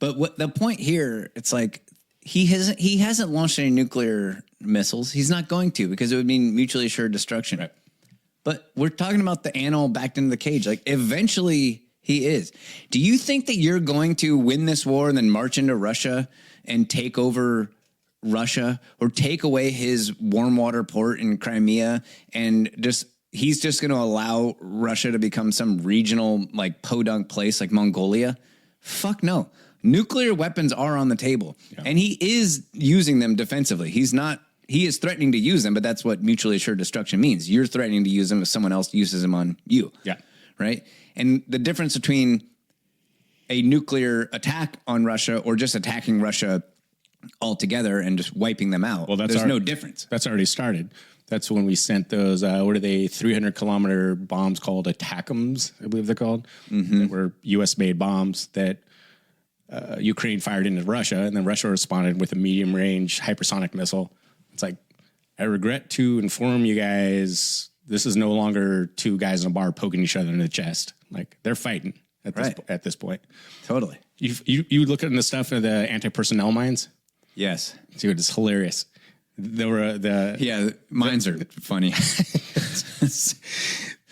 But what the point here, it's like, he hasn't launched any nuclear missiles. He's not going to, because it would mean mutually assured destruction. Right. But we're talking about the animal backed into the cage. Like, eventually he is. Do you think that you're going to win this war and then march into Russia and take over Russia, or take away his warm water port in Crimea, and he's just going to allow Russia to become some regional, like, podunk place like Mongolia? Fuck no. Nuclear weapons are on the table, and he is using them defensively. He is threatening to use them, but that's what mutually assured destruction means. You're threatening to use them if someone else uses them on you. Yeah. Right? And the difference between a nuclear attack on Russia or just attacking Russia altogether and just wiping them out, there's no difference. That's already started. That's when we sent those, 300-kilometer bombs called ATACMS, I believe they're called. Mm-hmm. That were U.S.-made bombs that Ukraine fired into Russia, and then Russia responded with a medium-range hypersonic missile. It's like, I regret to inform you guys, this is no longer 2 guys in a bar poking each other in the chest. Like, they're fighting at this point. Totally. You look at the stuff of the anti-personnel mines? Yes. Dude, it's hilarious. There were mines are funny.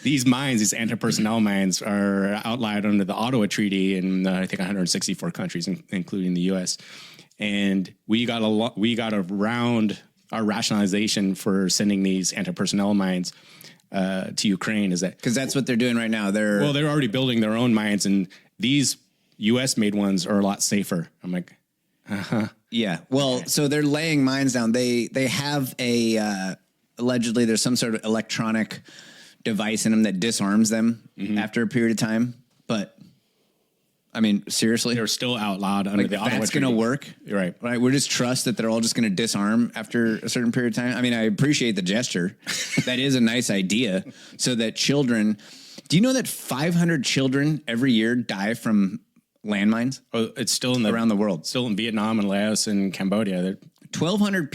These mines, these anti-personnel mines, are outlined under the Ottawa Treaty in I think 164 countries, including the U.S. And we got around our rationalization for sending these anti-personnel mines to Ukraine. Is that because that's what they're doing right now? They're already building their own mines, and these U.S.-made ones are a lot safer. I'm like, yeah. Well, so they're laying mines down. They have allegedly there's some sort of electronic device in them that disarms them after a period of time. But I mean, seriously, they're still outlawed under the Ottawa That's going to work. You're right. Right. We just trust that they're all just going to disarm after a certain period of time. I mean, I appreciate the gesture. That is a nice idea, so that children Do you know that 500 children every year die from landmines? Oh, it's still around the world. Still in Vietnam and Laos and Cambodia. 1,200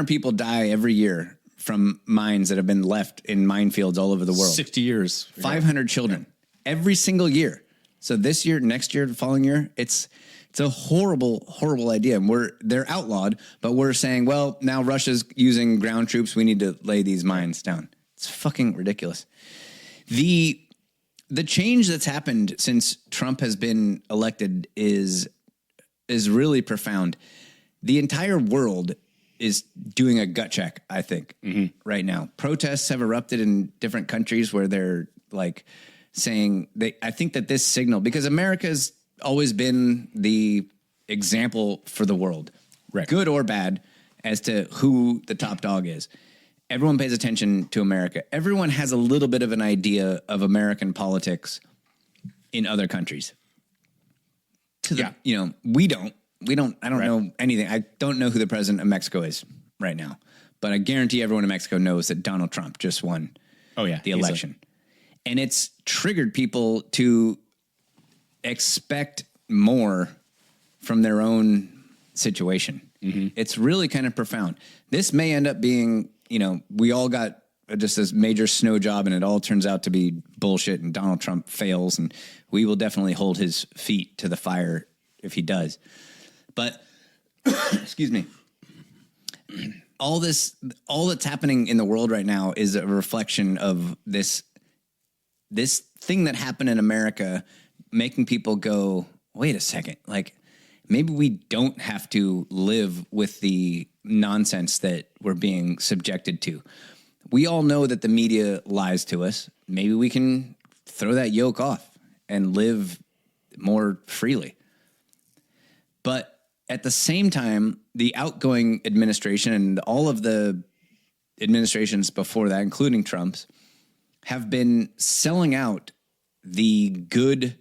people die every year from mines that have been left in minefields all over the world. 60 years. 500 children every single year. So this year, next year, the following year, it's a horrible, horrible idea. And they're outlawed, but we're saying, well, now Russia's using ground troops. We need to lay these mines down. It's fucking ridiculous. The change that's happened since Trump has been elected is really profound. The entire world is doing a gut check, I think, right now. Protests have erupted in different countries where they're like saying I think that this signal, because America's always been the example for the world, right, good or bad, as to who the top dog is. Everyone pays attention to America. Everyone has a little bit of an idea of American politics in other countries. We don't. I don't know anything. I don't know who the president of Mexico is right now, but I guarantee everyone in Mexico knows that Donald Trump just won the election. And it's triggered people to expect more from their own situation. It's really kind of profound. This may end up being, we all got just this major snow job and it all turns out to be bullshit and Donald Trump fails, and we will definitely hold his feet to the fire if he does. But, excuse me, all that's happening in the world right now is a reflection of this thing that happened in America, making people go, wait a second, like maybe we don't have to live with the nonsense that we're being subjected to. We all know that the media lies to us. Maybe we can throw that yoke off and live more freely. But at the same time, the outgoing administration and all of the administrations before that, including Trump's, have been selling out the good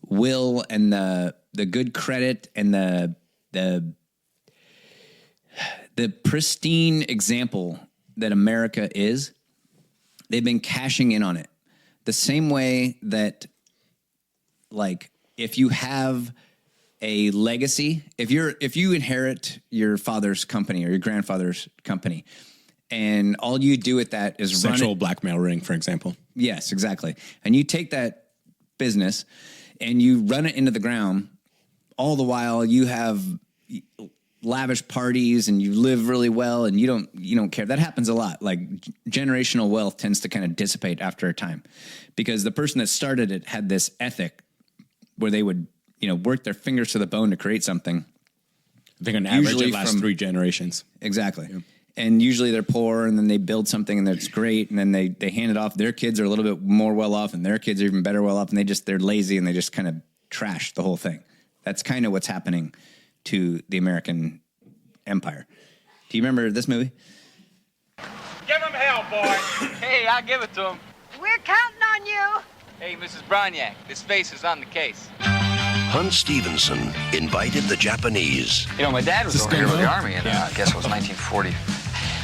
will and the good credit and the pristine example that America is. They've been cashing in on it. The same way that, like, if you have a legacy, if you inherit your father's company or your grandfather's company, and all you do with that is sexual blackmail ring, for example. Yes, exactly. And you take that business and you run it into the ground. All the while you have lavish parties and you live really well and you don't care. That happens a lot. Like generational wealth tends to kind of dissipate after a time because the person that started it had this ethic where they would, work their fingers to the bone to create something. I think on average it lasts 3 generations. Exactly. Yeah. And usually they're poor and then they build something and that's great. And then they hand it off. Their kids are a little bit more well off and their kids are even better well off. And they're lazy and they just kind of trash the whole thing. That's kind of what's happening to the American empire. Do you remember this movie? Give him hell, boy. Hey, I'll give it to him. We're counting on you. Hey, Mrs. Broniak, this face is on the case. Hans Stevenson invited the Japanese. My dad was over here with the army, and I guess it was 1940.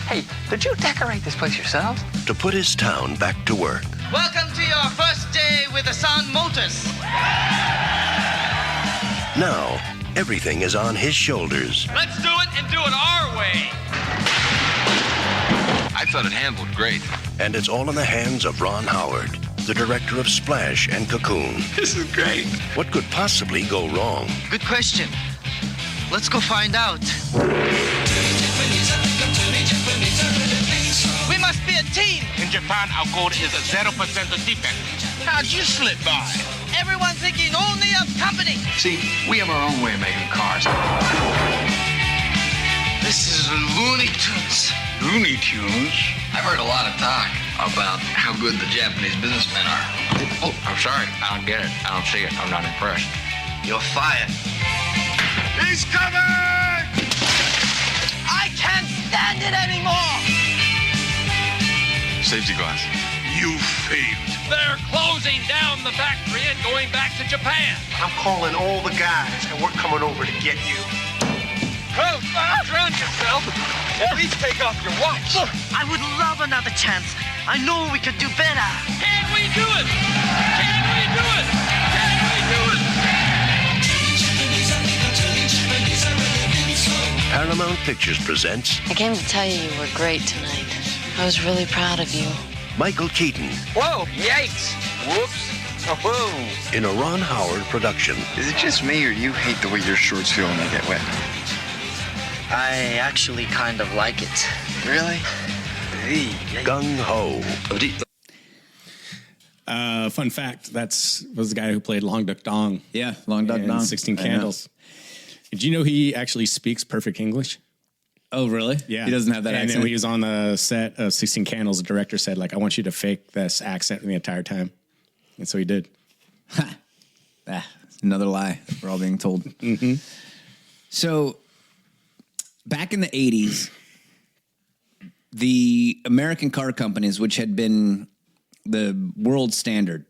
Hey, did you decorate this place yourselves? To put his town back to work. Welcome to your first day with the Sun Motors. Now, everything is on his shoulders. Let's do it and do it our way. I thought it handled great. And it's all in the hands of Ron Howard, the director of Splash and Cocoon. This is great. What could possibly go wrong? Good question. Let's go find out. We must be a team. In Japan, our code is 0% defense. How'd you slip by? Everyone's thinking only of company. See, we have our own way of making cars. This is Looney Tunes. Looney Tunes? I've heard a lot of talk about how good the Japanese businessmen are. Oh, I'm sorry. I don't get it. I don't see it. I'm not impressed. You're fired. He's coming! I can't stand it anymore! Safety glass. You failed. They're closing down the factory and going back to Japan. I'm calling all the guys, and we're coming over to get you. Oh, drown yourself. At least take off your watch. I would love another chance. I know we could do better. Can we do Pictures presents I came to tell you were great tonight. I was really proud of you. Michael Keaton Whoa, yikes. Whoops. Oh, whoa. in a Ron Howard production. Is it just me, or you hate the way your shorts feel when they get wet? I actually kind of like it. Really? Gung Ho. Fun fact, was the guy who played Long Duck Dong. Yeah, Long Duck Dong. 16 Candles. Did you know he actually speaks perfect English? Oh, really? Yeah. He doesn't have that accent? And when he was on the set of 16 Candles, the director said, like, I want you to fake this accent the entire time. And so he did. Another lie that we're all being told. Mm-hmm. So back in the 80s, the American car companies, which had been the world standard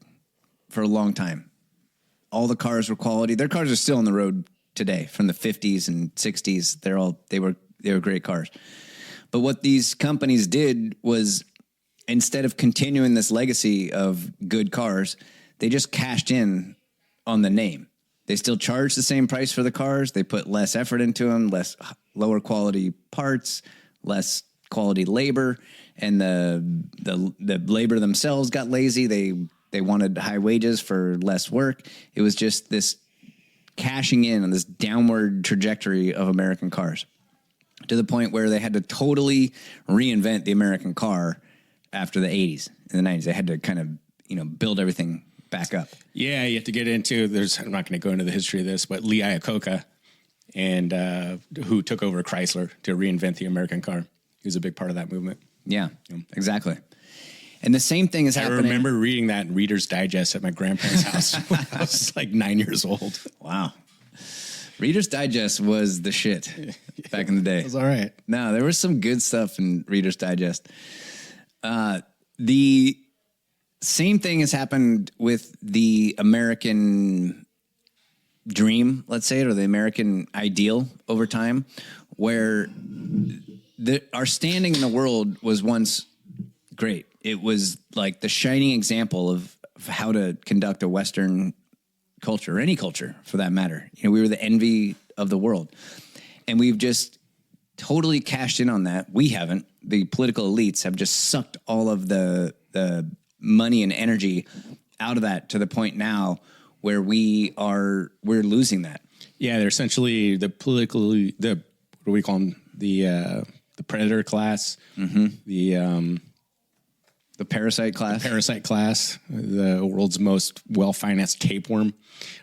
for a long time, all the cars were quality. Their cars are still on the road today from the 50s and 60s. They were great cars. But what these companies did was, instead of continuing this legacy of good cars, they just cashed in on the name. They still charge the same price for the cars. They put less effort into them, lower quality parts, less quality labor, and the labor themselves got lazy. They wanted high wages for less work. It was just this cashing in on this downward trajectory of American cars, to the point where they had to totally reinvent the American car after the 80s and the 90s. They had to kind of, build everything back up. Yeah, you have to get into, I'm not going to go into the history of this, but Lee Iacocca, and who took over Chrysler to reinvent the American car. He was a big part of that movement. Yeah, exactly. And the same thing is happening. I remember reading that in Reader's Digest at my grandparents' house when I was like 9 years old. Wow. Reader's Digest was the shit back in the day. It was all right. No, there was some good stuff in Reader's Digest. The same thing has happened with the American dream, let's say, or the American ideal over time, where our standing in the world was once great. It was like the shining example of how to conduct a Western culture, or any culture for that matter. We were the envy of the world. And we've just totally cashed in on that. We haven't. The political elites have just sucked all of the money and energy out of that, to the point now where we're losing that. Yeah, they're essentially what do we call them? The predator class, the parasite class. The parasite class, the world's most well-financed tapeworm,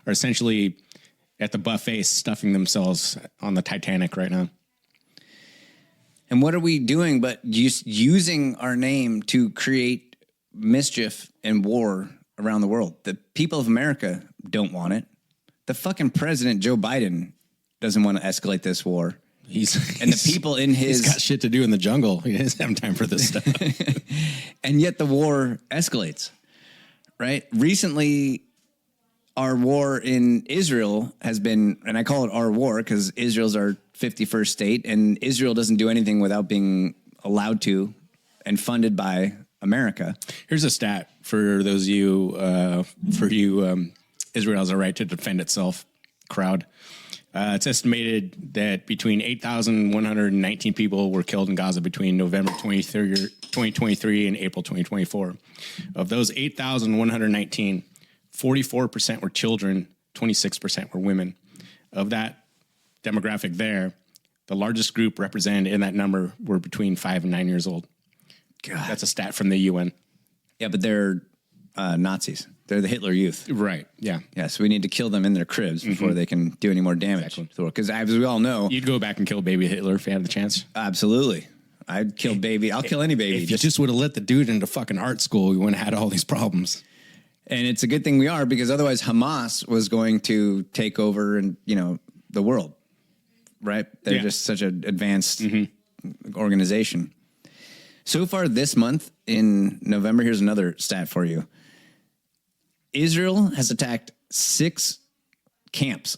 are essentially at the buffet stuffing themselves on the Titanic right now. And what are we doing but just using our name to create mischief and war around the world? The people of America don't want it. The fucking president, Joe Biden, doesn't want to escalate this war. He's the people in his... He's got shit to do in the jungle. He doesn't have time for this stuff. And yet the war escalates, right? Recently, our war in Israel has been, and I call it our war because Israel's our 51st state, and Israel doesn't do anything without being allowed to and funded by America. Here's a stat for those of you, Israel has a right to defend itself crowd. It's estimated that between 8,119 people were killed in Gaza between November 2023 and April 2024. Of those 8,119, 44% were children, 26% were women. Of that demographic there, the largest group represented in that number were between 5 and 9 years old. God. That's a stat from the UN. Yeah, but they're Nazis. They're the Hitler Youth. Right, yeah. Yeah, so we need to kill them in their cribs before they can do any more damage. Because as we all know... You'd go back and kill baby Hitler if you had the chance? Absolutely. I'd kill baby. I'll kill any baby. If you just would have let the dude into fucking art school, we wouldn't have had all these problems. And it's a good thing we are, because otherwise Hamas was going to take over and, the world, right? They're just such an advanced organization. So far this month in November, here's another stat for you. Israel has attacked 6 camps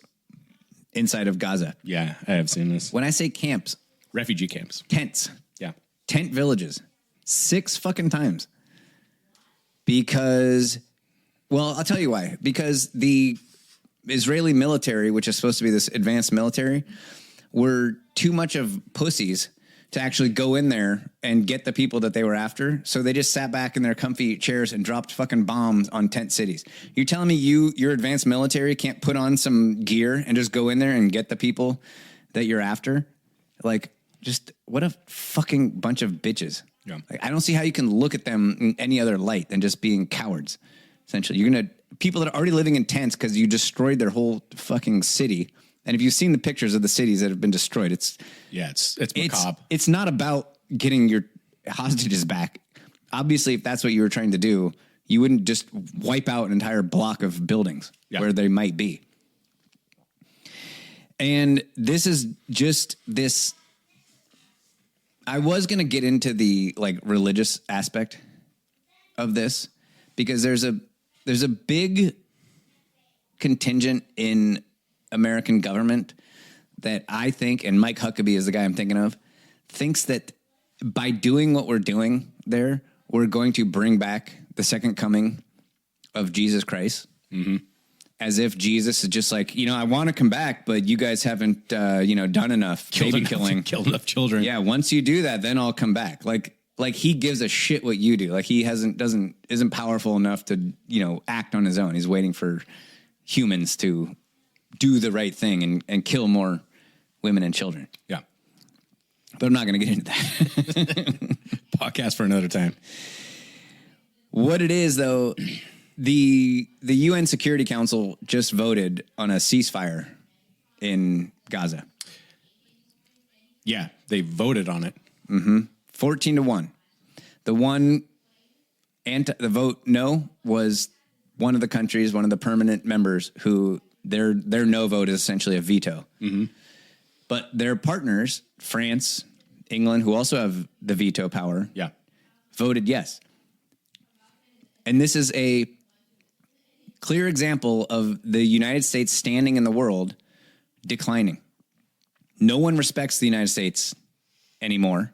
inside of Gaza. Yeah, I have seen this. When I say camps, refugee camps, tents. Yeah. Tent villages. 6 fucking times. Because, well, I'll tell you why. Because the Israeli military, which is supposed to be this advanced military, were too much of pussies to actually go in there and get the people that they were after. So they just sat back in their comfy chairs and dropped fucking bombs on tent cities. You're telling me your advanced military can't put on some gear and just go in there and get the people that you're after? Like, just what a fucking bunch of bitches. Yeah. Like, I don't see how you can look at them in any other light than just being cowards. Essentially, you're going to people that are already living in tents because you destroyed their whole fucking city. And if you've seen the pictures of the cities that have been destroyed, it's macabre. It's not about getting your hostages back. Obviously, if that's what you were trying to do, you wouldn't just wipe out an entire block of buildings where they might be. And this is just this. I was going to get into the like religious aspect of this because there's a big contingent in American government that I think, and Mike Huckabee is the guy I'm thinking of, thinks that by doing what we're doing there, we're going to bring back the second coming of Jesus Christ. Mm-hmm. As if Jesus is just like, I want to come back, but you guys haven't, done enough baby killing. Killed enough children. Yeah, once you do that, then I'll come back. Like he gives a shit what you do. Like he isn't powerful enough to, act on his own. He's waiting for humans to do the right thing and kill more women and children. Yeah. But I'm not going to get into that. Podcast for another time. What it is, though, the UN Security Council just voted on a ceasefire in Gaza. Yeah, they voted on it. Mm-hmm. 14-1. The vote no was one of the countries, one of the permanent members who their no vote is essentially a veto. Mm-hmm. But their partners, France, England, who also have the veto power, voted yes. And this is a clear example of the United States standing in the world declining. No one respects the United States anymore.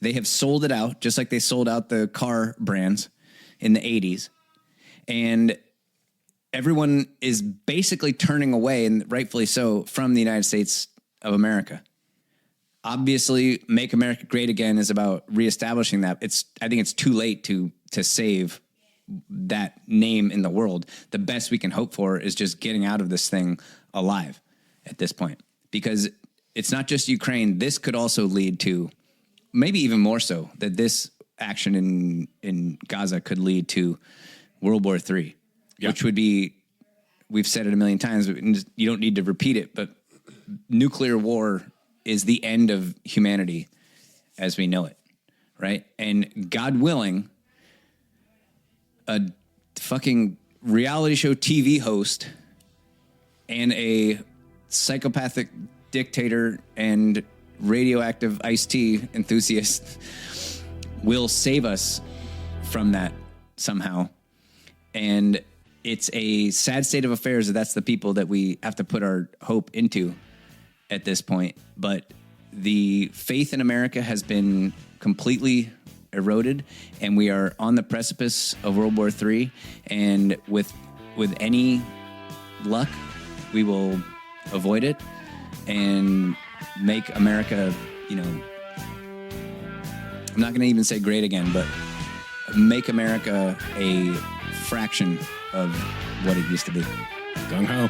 They have sold it out, just like they sold out the car brands in the 80s. And everyone is basically turning away, and rightfully so, from the United States of America. Obviously, Make America Great Again is about reestablishing that. I think it's too late to save that name in the world. The best we can hope for is just getting out of this thing alive at this point, because it's not just Ukraine. This could also lead to, maybe even more so, that this action in Gaza could lead to World War III, which would be, we've said it a million times, you don't need to repeat it, but nuclear war is the end of humanity as we know it, right? And God willing, a fucking reality show TV host and a psychopathic dictator and radioactive iced tea enthusiast will save us from that somehow. And it's a sad state of affairs that that's the people that we have to put our hope into at this point. But the faith in America has been completely eroded, and we are on the precipice of World War III. And with any luck, we will avoid it and make America, I'm not going to even say great again, but make America a fraction of what it used to be. Gung Ho.